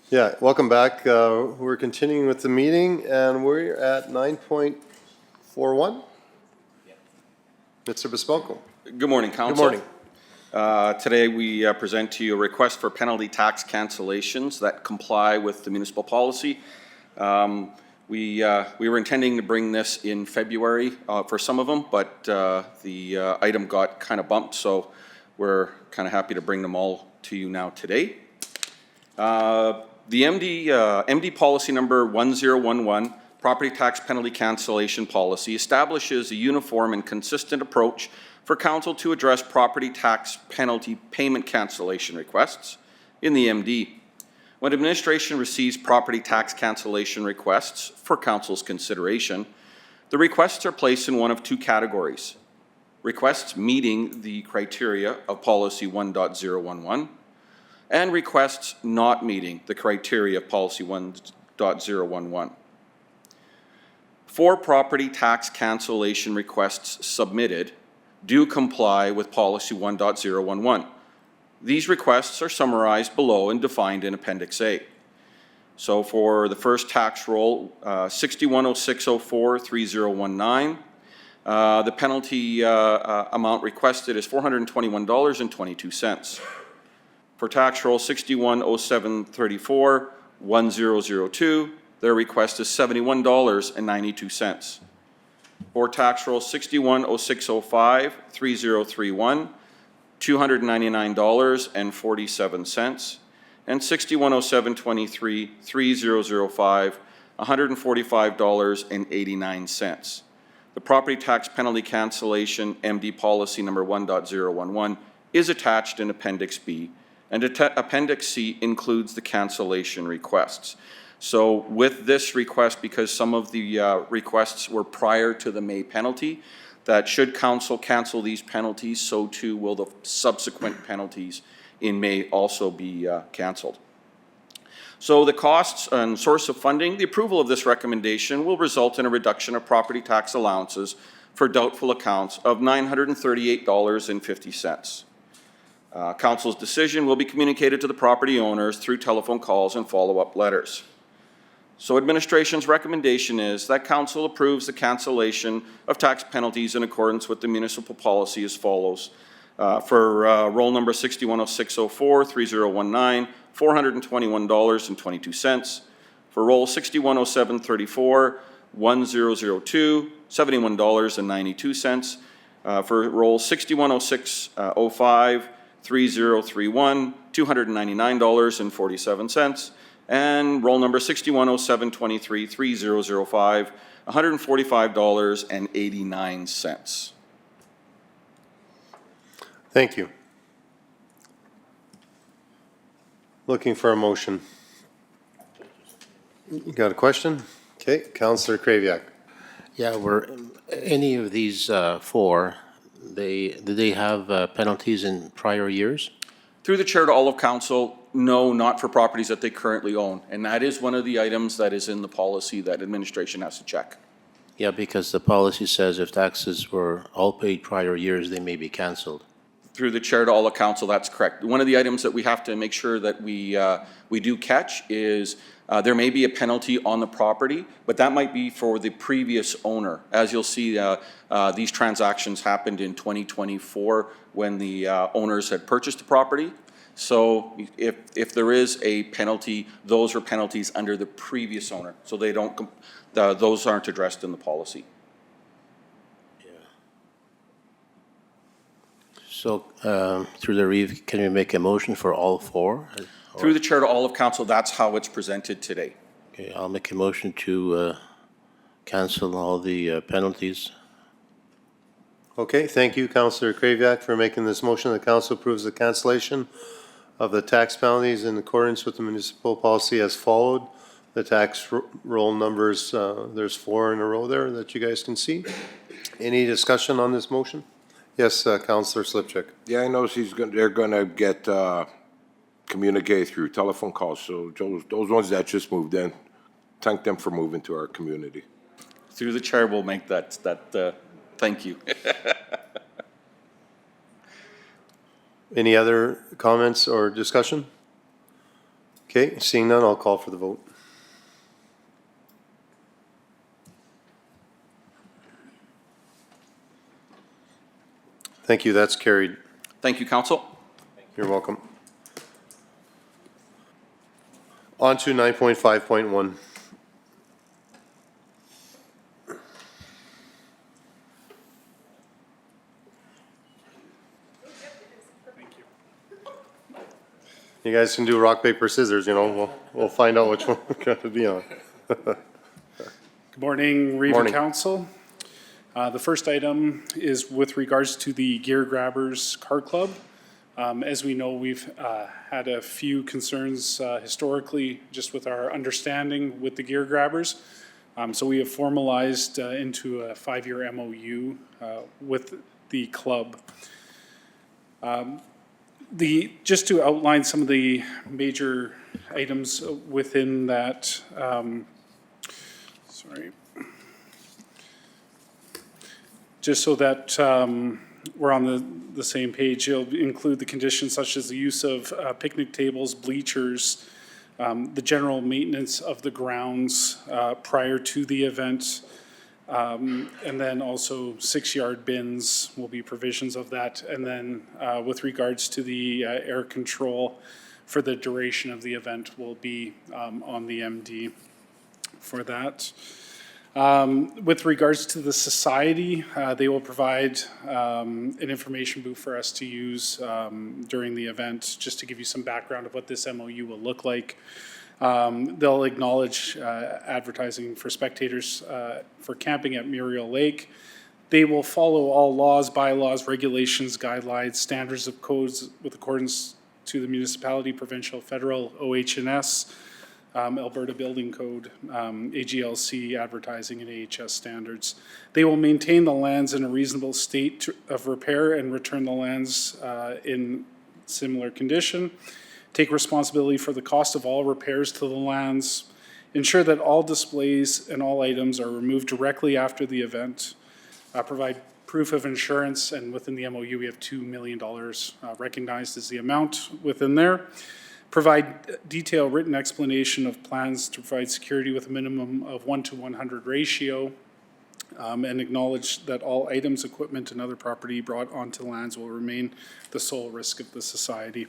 Yeah, welcome back. We're continuing with the meeting, and we're at 9.41. Mr. Bespalko. Good morning, Council. Good morning. Today, we present to you a request for penalty tax cancellations that comply with the municipal policy. We were intending to bring this in February for some of them, but the item got kind of bumped, so we're kind of happy to bring them all to you now today. The MD policy number 1011, property tax penalty cancellation policy, establishes a uniform and consistent approach for council to address property tax penalty payment cancellation requests in the MD. When administration receives property tax cancellation requests for council's consideration, the requests are placed in one of two categories: requests meeting the criteria of policy 1.011 and requests not meeting the criteria of policy 1.011. 4 property tax cancellation requests submitted do comply with policy 1.011. These requests are summarized below and defined in Appendix A. So for the first tax roll, 6106043019, the penalty amount requested is $421.22. For tax roll 6107341002, their request is $71.92. For tax roll 6106053031, $299.47, and 6107233005, $145.89. The property tax penalty cancellation MD policy number 1.011 is attached in Appendix B, and Appendix C includes the cancellation requests. So with this request, because some of the requests were prior to the May penalty, that should council cancel these penalties, so too will the subsequent penalties in May also be canceled. So the costs and source of funding, the approval of this recommendation will result in a reduction of property tax allowances for doubtful accounts of $938.50. Council's decision will be communicated to the property owners through telephone calls and follow-up letters. So administration's recommendation is that council approves the cancellation of tax penalties in accordance with the municipal policy as follows. For roll number 6106043019, $421.22. For roll 6107341002, $71.92. For roll 6106053031, $299.47. And roll number 6107233005, $145.89. Thank you. Looking for a motion. You got a question? Okay, Councillor Kraviak. Yeah, were any of these 4, did they have penalties in prior years? Through the chair to all of council, no, not for properties that they currently own. And that is one of the items that is in the policy that administration has to check. Yeah, because the policy says if taxes were all paid prior years, they may be canceled. Through the chair to all of council, that's correct. One of the items that we have to make sure that we do catch is there may be a penalty on the property, but that might be for the previous owner. As you'll see, these transactions happened in 2024 when the owners had purchased the property. So if there is a penalty, those are penalties under the previous owner. So they don't, those aren't addressed in the policy. So through the reeve, can we make a motion for all 4? Through the chair to all of council, that's how it's presented today. Okay, I'll make a motion to cancel all the penalties. Okay, thank you, Councillor Kraviak, for making this motion. The council approves the cancellation of the tax penalties in accordance with the municipal policy as followed. The tax roll numbers, there's 4 in a row there that you guys can see. Any discussion on this motion? Yes, Councillor Slipchuk. Yeah, I know they're gonna get, communicate through telephone calls, so those ones that just moved in, thank them for moving to our community. Through the chair, we'll make that thank you. Any other comments or discussion? Okay, seeing none, I'll call for the vote. Thank you, that's carried. Thank you, council. You're welcome. On to 9.5.1. You guys can do rock, paper, scissors, you know, we'll find out which one we're gonna be on. Good morning, Riva Morning. Council. The first item is with regards to the Gear Grabbers Car Club. As we know, we've had a few concerns historically just with our understanding with the Gear Grabbers. So we have formalized into a 5-year MOU with the club. Just to outline some of the major items within that, sorry. Just so that we're on the same page, it'll include the conditions such as the use of picnic tables, bleachers, the general maintenance of the grounds prior to the event, and then also 6-yard bins will be provisions of that. And then with regards to the air control for the duration of the event will be on the MD for that. With regards to the society, they will provide an information booth for us to use during the event, just to give you some background of what this MOU will look like. They'll acknowledge advertising for spectators for camping at Muriel Lake. They will follow all laws, bylaws, regulations, guidelines, standards of codes with accordance to the municipality, provincial, federal, OH&S, Alberta Building Code, AGLC, advertising, and AHS standards. They will maintain the lands in a reasonable state of repair and return the lands in similar condition. Take responsibility for the cost of all repairs to the lands. Ensure that all displays and all items are removed directly after the event. Provide proof of insurance, and within the MOU we have $2 million recognized as the amount within there. Provide detailed written explanation of plans to provide security with a minimum of 1:100 ratio, and acknowledge that all items, equipment, and other property brought onto lands will remain the sole risk of the society.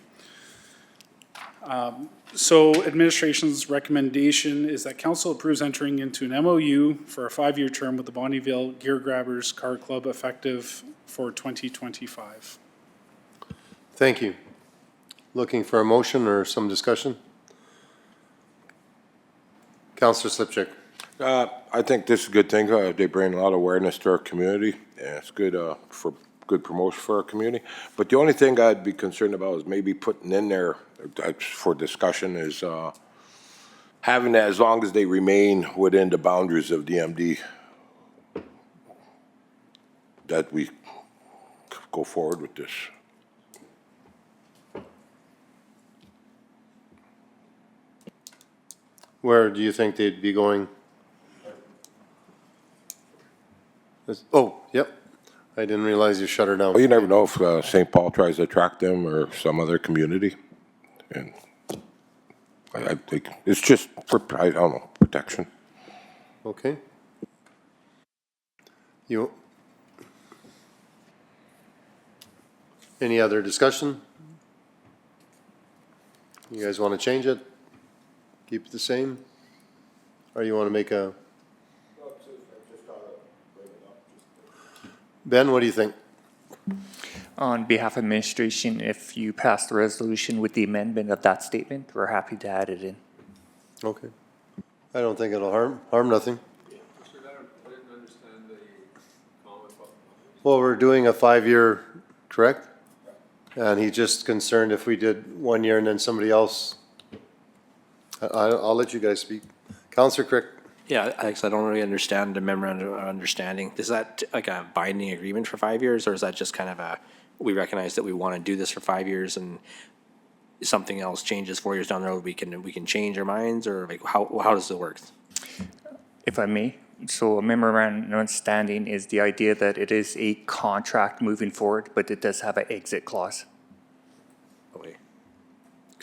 So administration's recommendation is that council approves entering into an MOU for a 5-year term with the Bonnyville Gear Grabbers Car Club effective for 2025. Thank you. Looking for a motion or some discussion? Councillor Slipchick. I think this is a good thing. They bring a lot of awareness to our community, and it's good for good promotion for our community. But the only thing I'd be concerned about is maybe putting in there for discussion is having that as long as they remain within the boundaries of DMD, that we go forward with this. Where do you think they'd be going? Oh, yep. I didn't realize you shut her down. Well, you never know if St. Paul tries to attract them or some other community. And I think it's just for, I don't know, protection. Okay. Any other discussion? You guys want to change it? Keep it the same? Or you want to make a? Ben, what do you think? On behalf of administration, if you pass the resolution with the amendment of that statement, we're happy to add it in. Okay. I don't think it'll harm nothing. Well, we're doing a 5-year, correct? And he's just concerned if we did 1 year and then somebody else. I'll let you guys speak. Councillor Crick. Yeah, Alex, I don't really understand the memorandum of understanding. Is that like a binding agreement for 5 years, or is that just kind of a, we recognize that we want to do this for 5 years and something else changes 4 years down the road, we can change our minds, or like how does it work? If I may, so a memorandum of understanding is the idea that it is a contract moving forward, but it does have an exit clause. Okay.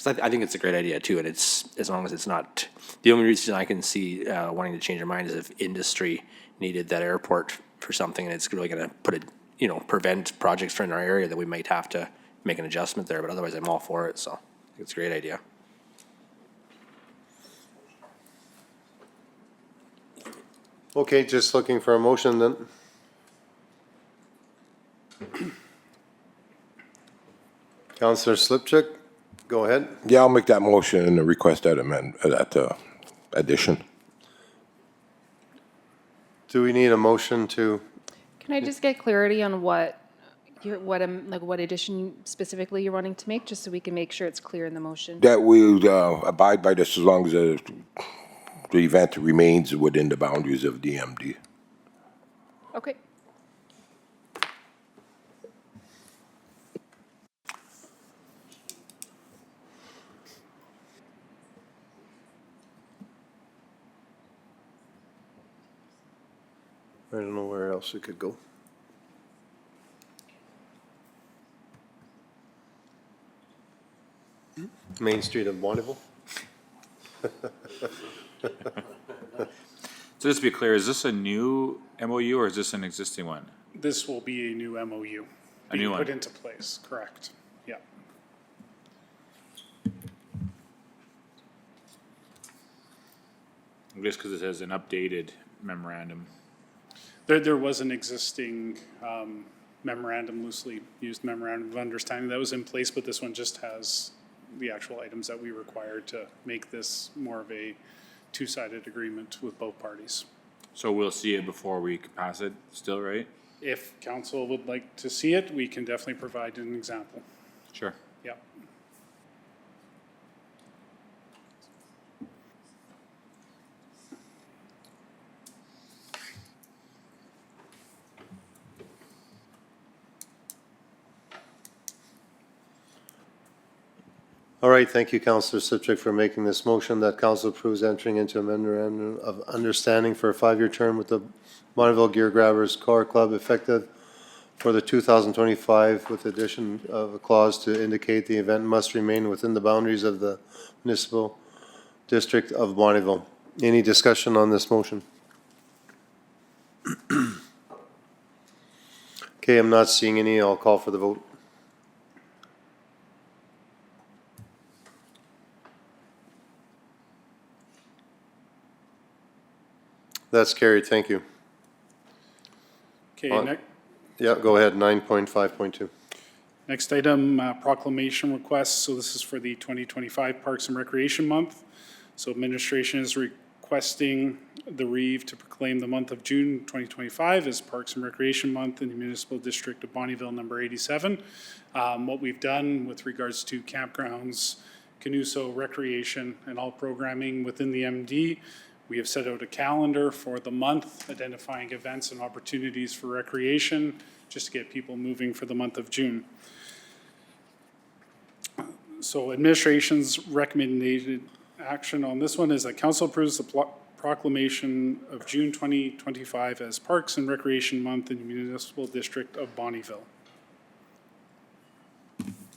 Because I think it's a great idea too, and it's, as long as it's not, the only reason I can see wanting to change their mind is if industry needed that airport for something and it's really gonna put it, you know, prevent projects from our area, that we might have to make an adjustment there, but otherwise I'm all for it, so I think it's a great idea. Okay, just looking for a motion then. Counselor Slipchuk, go ahead. Yeah, I'll make that motion and request that addition. Do we need a motion to, Can I just get clarity on what what addition specifically you're wanting to make, just so we can make sure it's clear in the motion? That we abide by this as long as the event remains within the boundaries of DMD. Okay. I don't know where else it could go. Main Street of Bonneville? So just to be clear, is this a new MOU or is this an existing one? This will be a new MOU. A new being one. Put into place, correct. Yeah. Just because it has an updated memorandum. There was an existing memorandum, loosely used memorandum of understanding that was in place, but this one just has the actual items that we required to make this more of a two-sided agreement with both parties. So we'll see it before we pass it still, right? If council would like to see it, we can definitely provide an example. Sure. Yeah. All right, thank you, Councillor Sipchick, for making this motion that council approves entering into a memorandum of understanding for a 5-year term with the Bonneville Gear Grabbers Car Club effective for the 2025 with addition of a clause to indicate the event must remain within the boundaries of the municipal district of Bonneville. Any discussion on this motion? Okay, I'm not seeing any. I'll call for the vote. That's carried, thank you. Okay, next. Yeah, go ahead, 9.5.2. Next item, proclamation request. So this is for the 2025 Parks and Recreation Month. So administration is requesting the Reeve to proclaim the month of June 2025 as Parks and Recreation Month in the Municipal District of Bonneville, number 87. What we've done with regards to campgrounds, canoe, recreation, and all programming within the MD, we have set out a calendar for the month, identifying events and opportunities for recreation, just to get people moving for the month of June. So administration's recommended action on this one is that council approves the proclamation of June 2025 as Parks and Recreation Month in the Municipal District of Bonneville.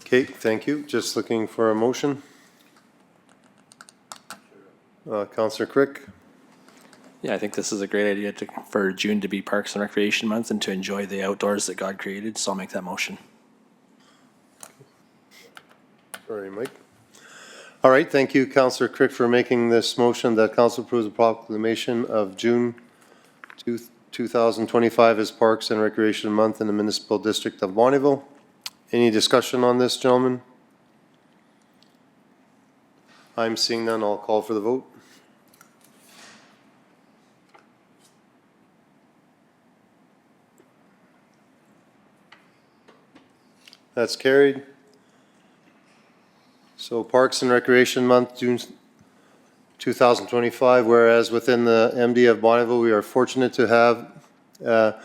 Okay, thank you. Just looking for a motion. Councillor Crick. Yeah, I think this is a great idea for June to be Parks and Recreation Month and to enjoy the outdoors that God created, so I'll make that motion. Sorry, Mike. All right, thank you, Councillor Crick, for making this motion that council approves the proclamation of June 2025 as Parks and Recreation Month in the Municipal District of Bonneville. Any discussion on this, gentlemen? I'm seeing none. I'll call for the vote. That's carried. So Parks and Recreation Month, June 2025, whereas within the MD of Bonneville, we are fortunate to have a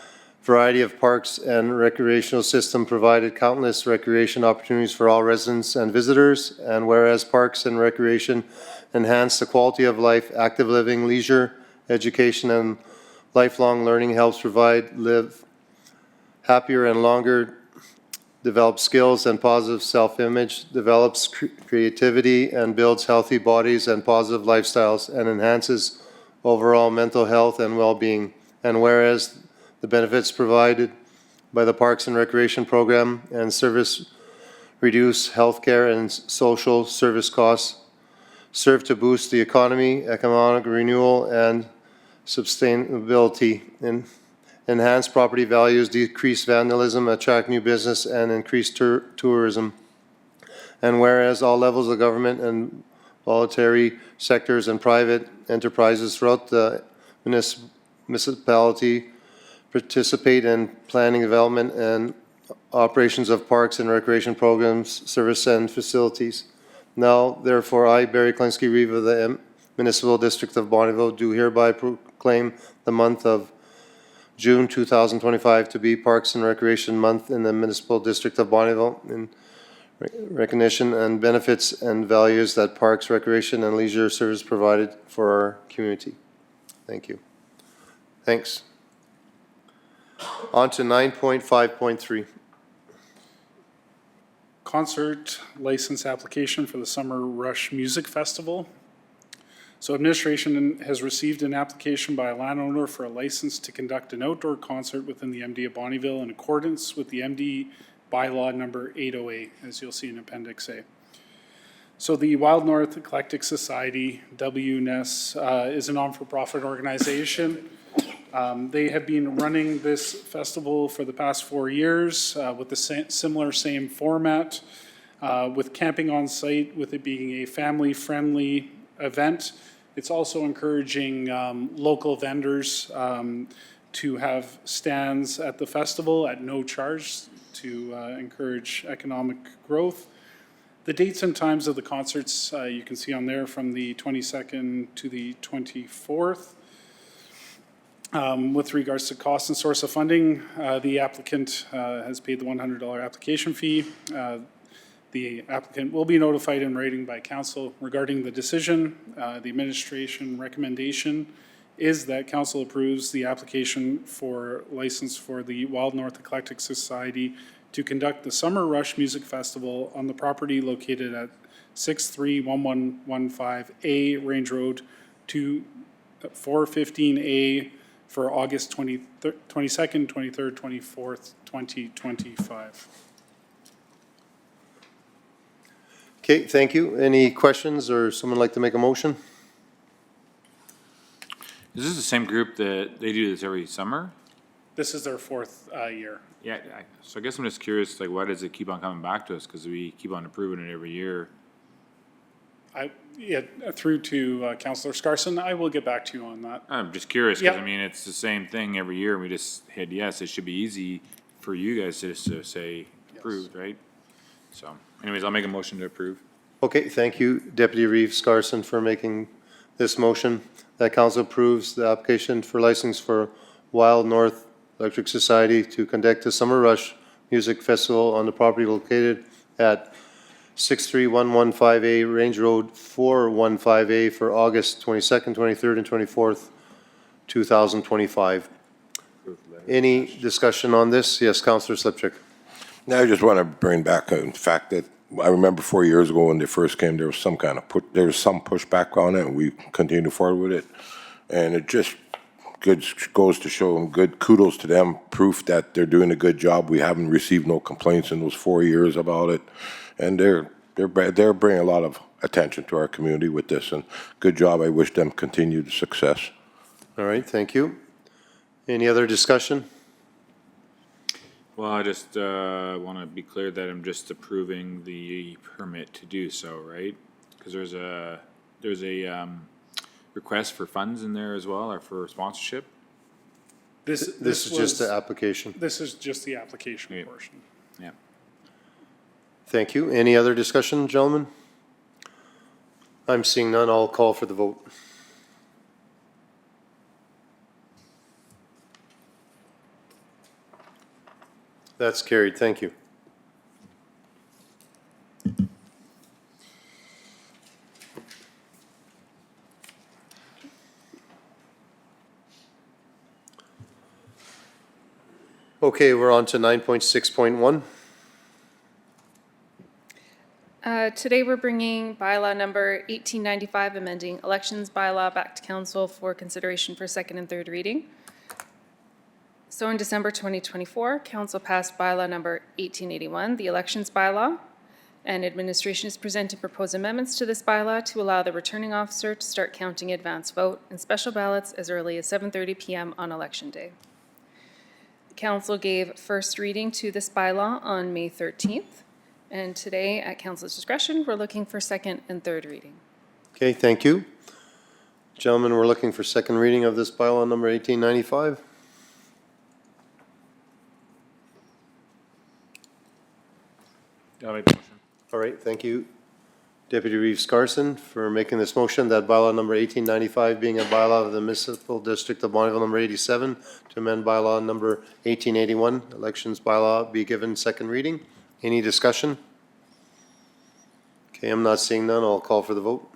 variety of parks and recreational system provided countless recreation opportunities for all residents and visitors, and whereas Parks and Recreation enhance the quality of life, active living, leisure, education, and lifelong learning helps live happier and longer develops skills and positive self-image, develops creativity, and builds healthy bodies and positive lifestyles, and enhances overall mental health and well-being. And whereas the benefits provided by the Parks and Recreation Program and service reduce healthcare and social service costs, serve to boost the economy, economic renewal, and sustainability, and enhance property values, decrease vandalism, attract new business, and increase tourism. And whereas all levels of government and voluntary sectors and private enterprises throughout the municipality participate in planning, development, and operations of parks and recreation programs, service, and facilities. Now, therefore, I, Barry Klinsky, Reeve of the Municipal District of Bonneville, do hereby proclaim the month of June 2025 to be Parks and Recreation Month in the Municipal District of Bonneville in recognition and benefits and values that parks, recreation, and leisure service provided for our community. Thank you. Thanks. On to 9.5.3. Concert license application for the Summer Rush Music Festival. So administration has received an application by a landowner for a license to conduct an outdoor concert within the MD of Bonneville in accordance with the MD bylaw number 808, as you'll see in Appendix A. So the Wild North Eclectic Society, WNES, is a non-for-profit organization. They have been running this festival for the past 4 years with the same format, with camping on site, with it being a family-friendly event. It's also encouraging local vendors to have stands at the festival at no charge to encourage economic growth. The dates and times of the concerts you can see on there from the 22nd to the 24th. With regards to cost and source of funding, the applicant has paid the $100 application fee. The applicant will be notified in writing by council regarding the decision. The administration recommendation is that council approves the application for license for the Wild North Eclectic Society to conduct the Summer Rush Music Festival on the property located at 631115A Range Road to 415A for August 22nd, 23rd, 24th, 2025. Okay, thank you. Any questions or someone like to make a motion? Is this the same group that they do this every summer? This is their fourth year. Yeah, so I guess I'm just curious, like, why does it keep on coming back to us? Because we keep on approving it every year. Through to Councillor Scarson, I will get back to you on that. I'm just curious, because Yep. I mean, it's the same thing every year, and we just hit yes. It should be easy for you guys to just to say approved, right? So anyways, I'll make a motion to approve. Okay, thank you, Deputy Reeve Scarson, for making this motion. That council approves the application for license for Wild North Electric Society to conduct a Summer Rush Music Festival on the property located at 63115A Range Road 415A for August 22nd, 23rd, and 24th, 2025. Any discussion on this? Yes, Councillor Slipchick. Now, I just want to bring back the fact that I remember 4 years ago when they first came, there was some kind of there was some pushback on it, and we continued forward with it. And it just goes to show them good kudos to them, proof that they're doing a good job. We haven't received no complaints in those 4 years about it, and they're bringing a lot of attention to our community with this. And good job. I wish them continued success. All right, thank you. Any other discussion? Well, I just want to be clear that I'm just approving the permit to do so, right? Because there's a request for funds in there as well, or for sponsorship. This is just the application. This is just the application portion. Yeah. Thank you. Any other discussion, gentlemen? I'm seeing none. I'll call for the vote. That's carried. Thank you. Okay, we're on to 9.6.1. Today, we're bringing bylaw number 1895, amending elections bylaw back to council for consideration for second and third reading. So in December 2024, council passed bylaw number 1881, the elections bylaw, and administration is presenting proposed amendments to this bylaw to allow the returning officer to start counting advance vote and special ballots as early as 7:30 p.m. on election day. Council gave first reading to this bylaw on May 13th, and today, at council's discretion, we're looking for second and third reading. Okay, thank you. Gentlemen, we're looking for second reading of this bylaw number 1895. I'll make the motion. All right, thank you, Deputy Reeves Carson, for making this motion that bylaw number 1895 being a bylaw of the municipal district of Bonneville number 87 to amend bylaw number 1881, elections bylaw, be given second reading. Any discussion? Okay, I'm not seeing none. I'll call for the vote.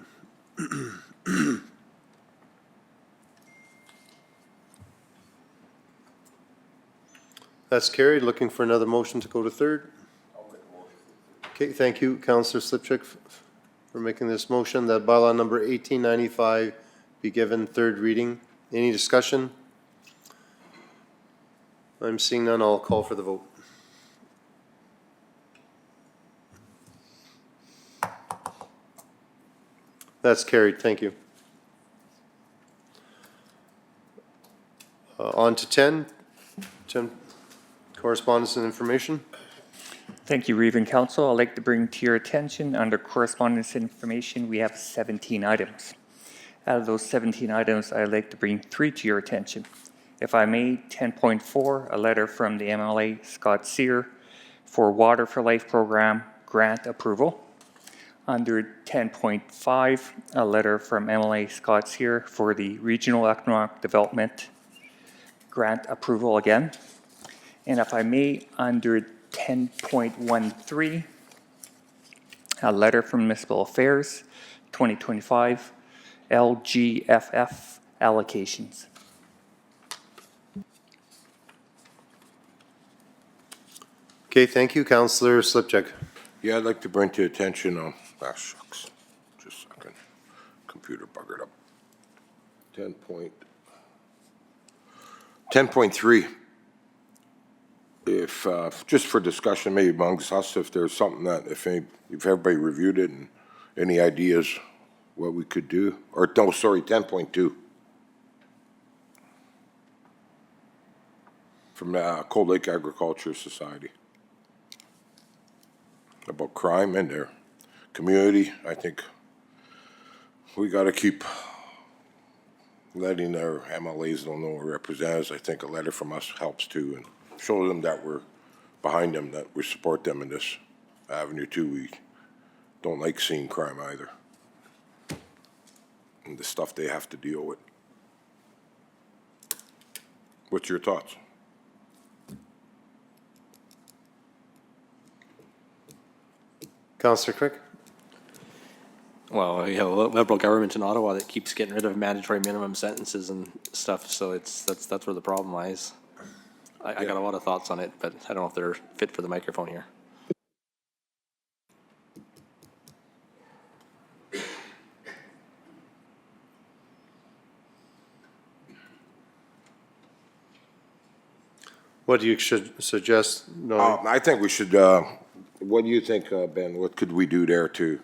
That's carried. Looking for another motion to go to third. Okay, thank you, Councillor Slipchuk, for making this motion that bylaw number 1895 be given third reading. Any discussion? I'm seeing none. I'll call for the vote. That's carried. Thank you. On to 10. Correspondence and information. Thank you, Reeve and Council. I'd like to bring to your attention, under correspondence information, we have 17 items. Out of those 17 items, I'd like to bring 3 to your attention. If I may, 10.4, a letter from the MLA Scott Sear for Water for Life program grant approval. Under 10.5, a letter from MLA Scott Sear for the Regional Economic Development grant approval again. And if I may, under 10.13, a letter from Municipal Affairs, 2025, LGFF allocations. Okay, thank you, Councillor Slipchuk. Yeah, I'd like to bring to attention, shucks, just a second, computer buggered up. 10.3. If, just for discussion, maybe amongst us, if there's something that, if everybody reviewed it and any ideas what we could do, or no, sorry, 10.2. From the Cold Lake Agriculture Society. About crime in their community. I think we gotta keep letting their MLAs know our representatives. I think a letter from us helps too, and show them that we're behind them, that we support them in this avenue too. We don't like seeing crime either, and the stuff they have to deal with. What's your thoughts? Councillor Crick? Well, you have a Liberal government in Ottawa that keeps getting rid of mandatory minimum sentences and stuff, so that's where the problem lies. I got a lot of thoughts on it, but I don't know if they're fit for the microphone here. What do you suggest? No. I think we should, what do you think, Ben? What could we do there to?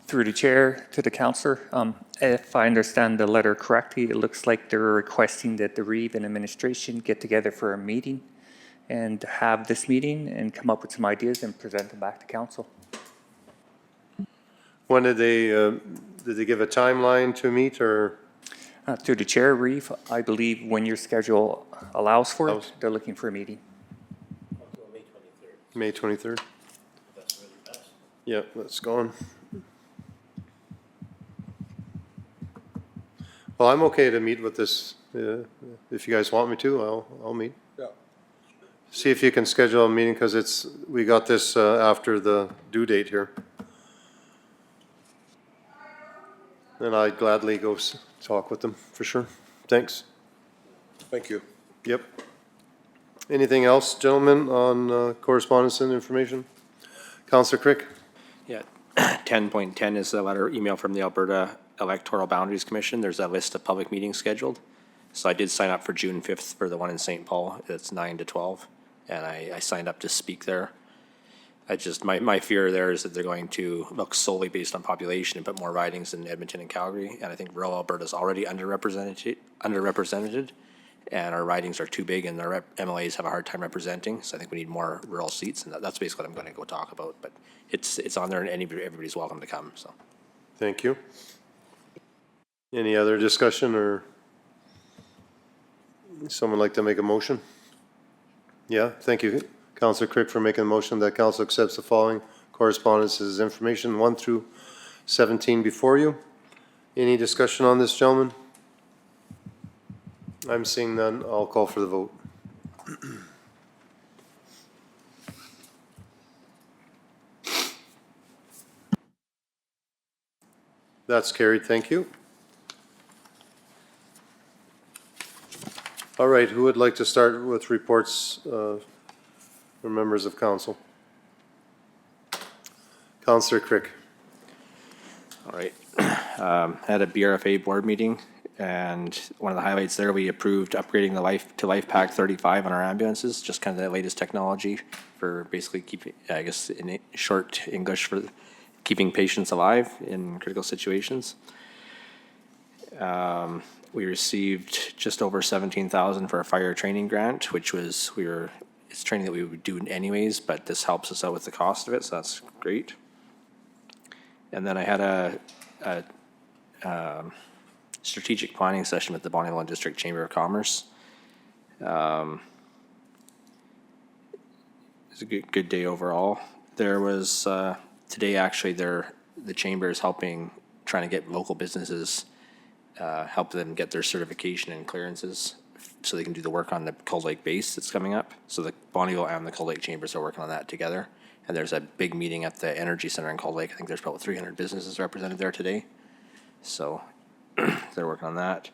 Through the chair to the councillor, if I understand the letter correctly, it looks like they're requesting that the Reeve and administration get together for a meeting and have this meeting and come up with some ideas and present them back to council. When did they give a timeline to meet, or? Through the chair, Reeve, I believe when your schedule allows for it, they're looking for a meeting. May 23rd? Yeah, that's gone. Well, I'm okay to meet with this. If you guys want me to, I'll meet. Yeah. See if you can schedule a meeting, because we got this after the due date here. And I'd gladly go talk with them, for sure. Thanks. Thank you. Yep. Anything else, gentlemen, on correspondence and information? Counselor Crick? Yeah, 10.10 is a letter email from the Alberta Electoral Boundaries Commission. There's a list of public meetings scheduled. So I did sign up for June 5th for the one in St. Paul. It's 9 to 12, and I signed up to speak there. I just, my fear there is that they're going to look solely based on population and put more ridings in Edmonton and Calgary. And I think rural Alberta is already underrepresented, and our ridings are too big, and our MLAs have a hard time representing. So I think we need more rural seats, and that's basically what I'm going to go talk about. But it's on there, and everybody's welcome to come. So, Thank you. Any other discussion, or someone like to make a motion? Yeah, thank you, Counselor Crick, for making a motion that council accepts the following correspondences information 1 through 17 before you. Any discussion on this, gentlemen? I'm seeing none. I'll call for the vote. That's carried. Thank you. All right, who would like to start with reports for members of council? Counselor Crick. all right. Had a BRFA board meeting, and one of the highlights there, we approved upgrading the Life Pack 35 on our ambulances, just kind of the latest technology for basically keeping, I guess in short English, for keeping patients alive in critical situations. We received just over 17,000 for a fire training grant, which was, it's training that we would do anyways, but this helps us out with the cost of it, so that's great. And then I had a strategic planning session with the Bonnyville District Chamber of Commerce. It was a good day overall. There was, today actually, the chamber is trying to get local businesses, help them get their certification and clearances so they can do the work on the Cold Lake base that's coming up. So the Bonnyville and the Cold Lake chambers are working on that together. And there's a big meeting at the Energy Center in Cold Lake. I think there's about 300 businesses represented there today. So they're working on that.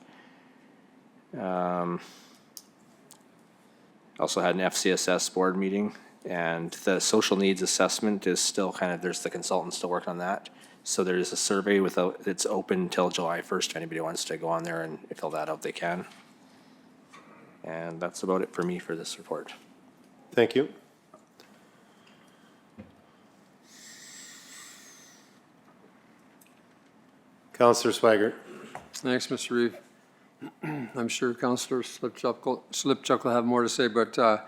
Also had an FCSS board meeting, and the social needs assessment is still there's the consultants still working on that. So there's a survey it's open until July 1st. If anybody wants to go on there and fill that out, they can. And that's about it for me for this report. Thank you. Counselor Swigert. Thanks, Mr. Reeve. I'm sure Councillor Slipchuk will have more to say, but I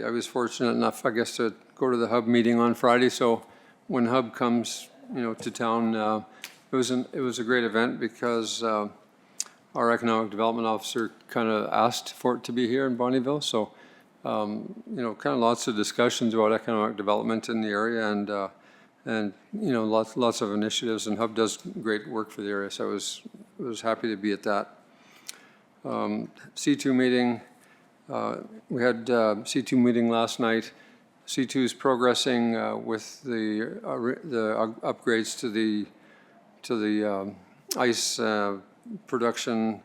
was fortunate enough, I guess, to go to the Hub meeting on Friday. So when Hub comes, to town, it was a great event because our economic development officer kind of asked for it to be here in Bonnyville. So kind of lots of discussions about economic development in the area, and lots of initiatives, and Hub does great work for the area. So I was happy to be at that. C2 meeting, we had C2 meeting last night. C2 is progressing with the upgrades to the ice production.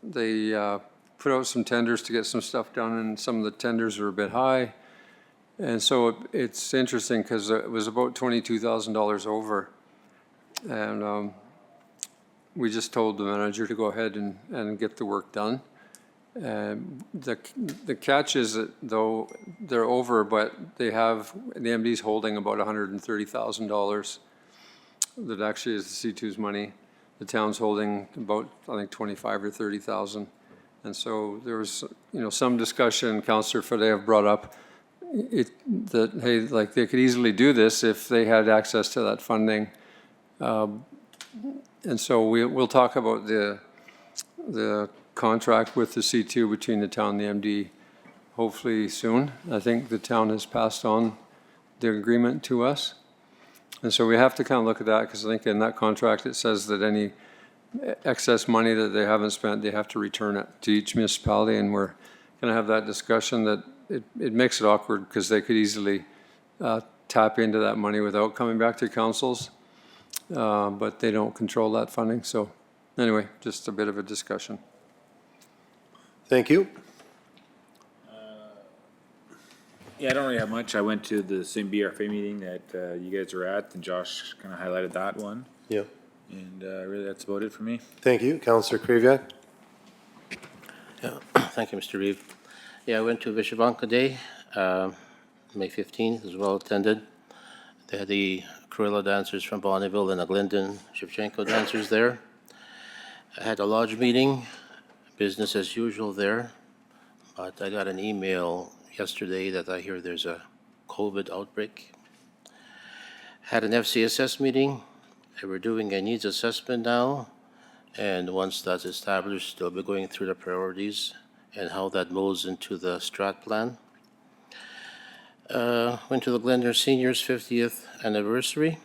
They put out some tenders to get some stuff done, and some of the tenders are a bit high. And so it's interesting because it was about $22,000 over. And we just told the manager to go ahead and get the work done. The catch is that though they're over, but the MD's holding about $130,000 that actually is the C2's money. The town's holding about, I think, 25 or 30,000. And so there was, some discussion, Councillor Fadeev brought up that, hey, like they could easily do this if they had access to that funding. And so we'll talk about the contract with the C2 between the town and the MD hopefully soon. I think the town has passed on the agreement to us. And so we have to kind of look at that, because I think in that contract it says that any excess money that they haven't spent, they have to return it to each municipality. And we're going to have that discussion that it makes it awkward because they could easily tap into that money without coming back to councils, but they don't control that funding. So anyway, just a bit of a discussion. Thank you. Yeah, I don't really have much. I went to the same BRFA meeting that you guys were at, and Josh kind of highlighted that one. Yeah. And really, that's about it for me. Thank you. Councillor Krivak? Yeah, thank you, Mr. Reeve. Yeah, I went to Vishavanka Day, May 15th, as well attended. They had the Kurila dancers from Bonneville and the Glendon Shevchenko dancers there. I had a lodge meeting, business as usual there, but I got an email yesterday that I hear there's a COVID outbreak. Had an FCSS meeting. They were doing a needs assessment now, and once that's established, they'll be going through the priorities and how that moves into the strat plan. Went to the Glendon Seniors 50th anniversary.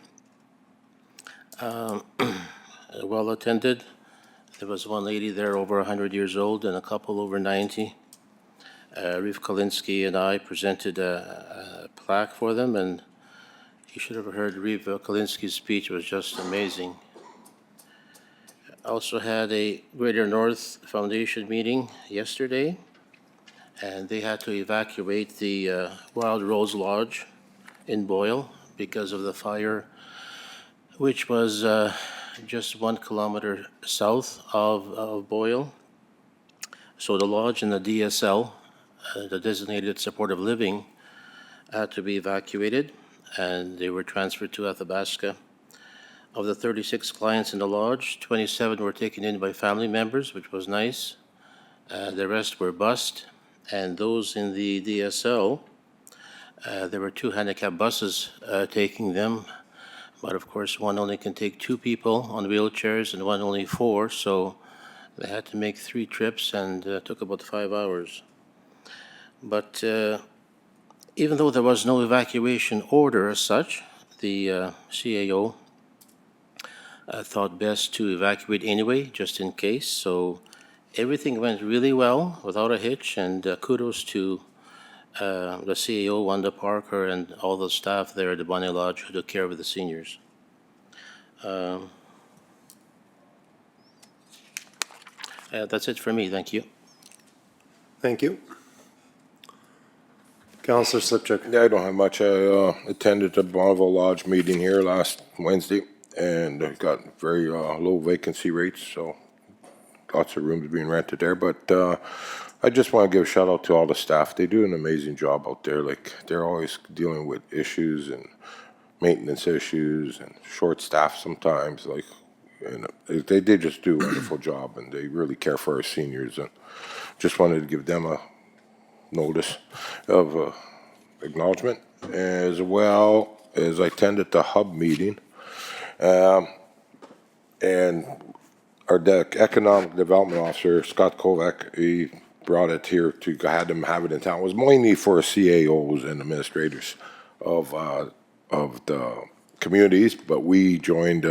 Well attended. There was one lady there over 100 years old and a couple over 90. Reeve Kalinsky and I presented a plaque for them, and you should have heard Reeve Kalinsky's speech. It was just amazing. Also had a Greater North Foundation meeting yesterday, and they had to evacuate the Wild Rose Lodge in Boyle because of the fire, which was just 1 kilometer south of Boyle. So the lodge and the DSL, the Designated Supportive Living, had to be evacuated, and they were transferred to Athabasca. Of the 36 clients in the lodge, 27 were taken in by family members, which was nice. The rest were bused, and those in the DSL, there were 2 handicap buses taking them, but of course one only can take 2 people on wheelchairs and one only 4, so they had to make 3 trips, and took about 5 hours. But even though there was no evacuation order as such, the CAO thought best to evacuate anyway, just in case. So everything went really well without a hitch, and kudos to the CAO, Wanda Parker, and all the staff there at the Bonnie Lodge who took care of the seniors. That's it for me. Thank you. Thank you. Councillor Slipchuk? Yeah, I don't have much. I attended the Bonneville Lodge meeting here last Wednesday, and got very low vacancy rates, so lots of rooms being rented there. But I just want to give a shout out to all the staff. They do an amazing job out there. Like, they're always dealing with issues and maintenance issues and short staff sometimes. Like, and they just do a wonderful job, and they really care for our seniors. And just wanted to give them a notice of acknowledgement, as well as I attended the hub meeting. And our economic development officer, Scott Kovac, he brought it here to had them have it in town. It was mainly for CAOs and administrators of the communities, but we joined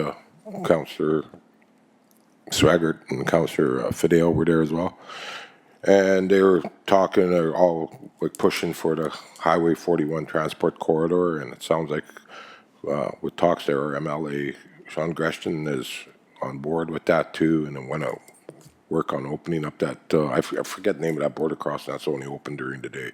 Councillor Swaggart and Councillor Fidel were there as well. And they were talking, they're all like pushing for the Highway 41 transport corridor, and it sounds like with talks there, our MLA Sean Greshton is on board with that too, and then want to work on opening up that, I forget the name of that border crossing that's only open during the day.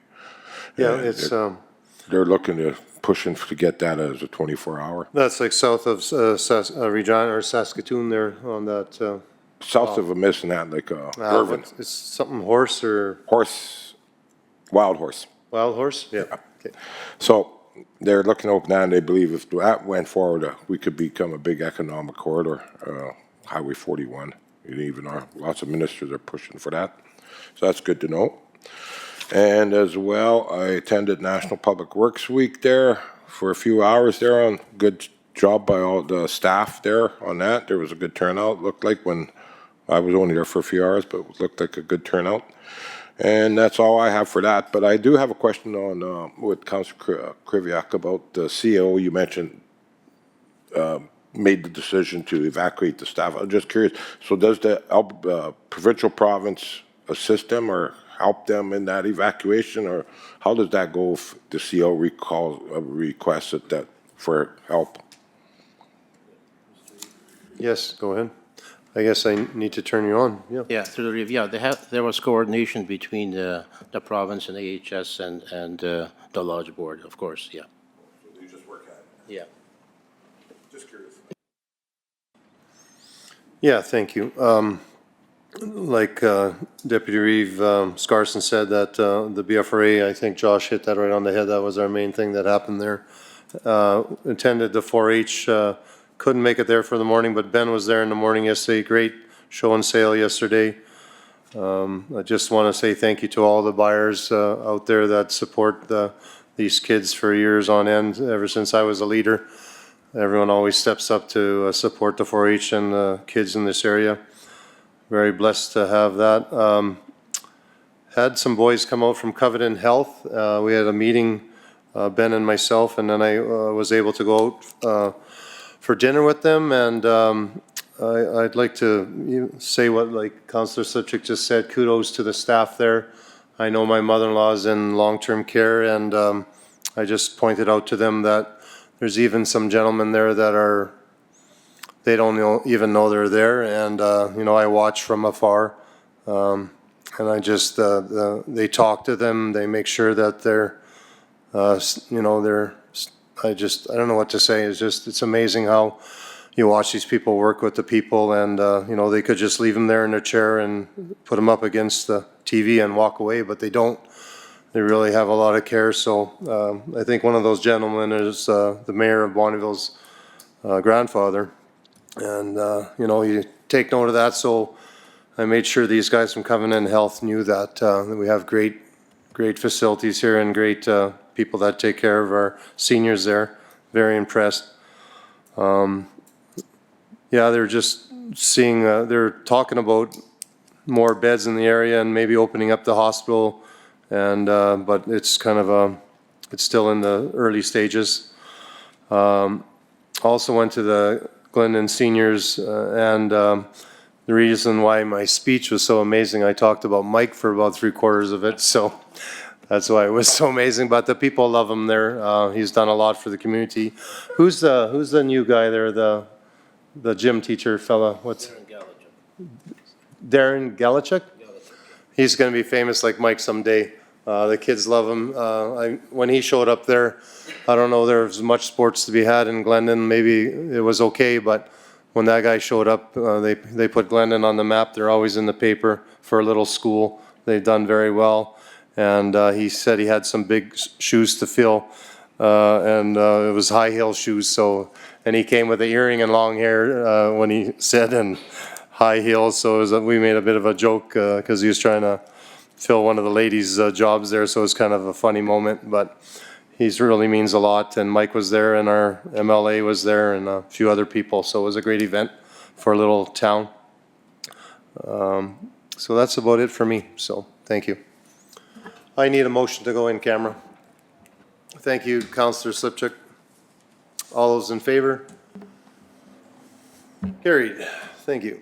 Yeah, And it's, they're looking to, pushing to get that as a 24-hour. that's like south of Regina or Saskatoon there on that, South of a missing that, like Irvin. it's something horse or Wild horse. wild horse? Yeah. Okay. So they're looking to open that, and they believe if that went forward, we could become a big economic corridor, Highway 41. And even lots of ministers are pushing for that. So that's good to know. And as well, I attended National Public Works Week there for a few hours there. On good job by all the staff there on that. There was a good turnout. Looked like when I was only there for a few hours, but it looked like a good turnout. And that's all I have for that. But I do have a question on with Councillor Krivak about the CAO. You mentioned made the decision to evacuate the staff. I'm just curious. So does the provincial province assist them or help them in that evacuation, or how does that go if the CO requests that for help? Yes, go ahead. I guess I need to turn you on, yeah. Yeah, through the review, there was coordination between the province and AHS and the Lodge Board, of course, yeah. You just work at it. Yeah. Just curious. Yeah, thank you. Like Deputy Reeve Scarson said, that the BFRA, I think Josh hit that right on the head. That was our main thing that happened there. Attended the 4-H, couldn't make it there for the morning, but Ben was there in the morning yesterday. Great show and sale yesterday. I just want to say thank you to all the buyers out there that support these kids for years on end, ever since I was a leader. Everyone always steps up to support the 4-H and the kids in this area. Very blessed to have that. Had some boys come out from Covenant Health. We had a meeting, Ben and myself, and then I was able to go out for dinner with them. And I'd like to say what, like Councillor Sipchick just said, kudos to the staff there. I know my mother-in-law is in long-term care, and I just pointed out to them that there's even some gentlemen there that are, they don't even know they're there, and you know, I watch from afar, and I just they talk to them, they make sure that they're you know, they're, I don't know what to say. It's amazing how you watch these people work with the people, and you know, they could just leave them there in their chair and put them up against the TV and walk away, but they don't. They really have a lot of care. So I think one of those gentlemen is the mayor of Bonneville's grandfather. And, you know, you take note of that. So I made sure these guys from Covenant Health knew that we have great facilities here and great people that take care of our seniors there. Very impressed. Yeah, they're just seeing, they're talking about more beds in the area and maybe opening up the hospital. And, but it's kind of it's still in the early stages. Also went to the Glendon Seniors, and the reason why my speech was so amazing, I talked about Mike for about 3/4 of it, so that's why it was so amazing. But the people love him there. He's done a lot for the community. Who's the new guy there? The gym teacher fella? What's Darren Galichuk? He's going to be famous like Mike someday. The kids love him. When he showed up there, I don't know there was much sports to be had in Glendon. Maybe it was okay, but when that guy showed up, they put Glendon on the map. They're always in the paper for a little school. They've done very well. And he said he had some big shoes to fill, and it was high heel shoes. So, and he came with an earring and long hair when he said, and high heels. So we made a bit of a joke because he was trying to fill one of the ladies' jobs there, so it's kind of a funny moment, but he's really means a lot. And Mike was there, and our MLA was there, and a few other people, so it was a great event for a little town. So that's about it for me, so thank you. I need a motion to go in camera. Thank you, Councillor Slipchuk. All those in favor? Carried. Thank you.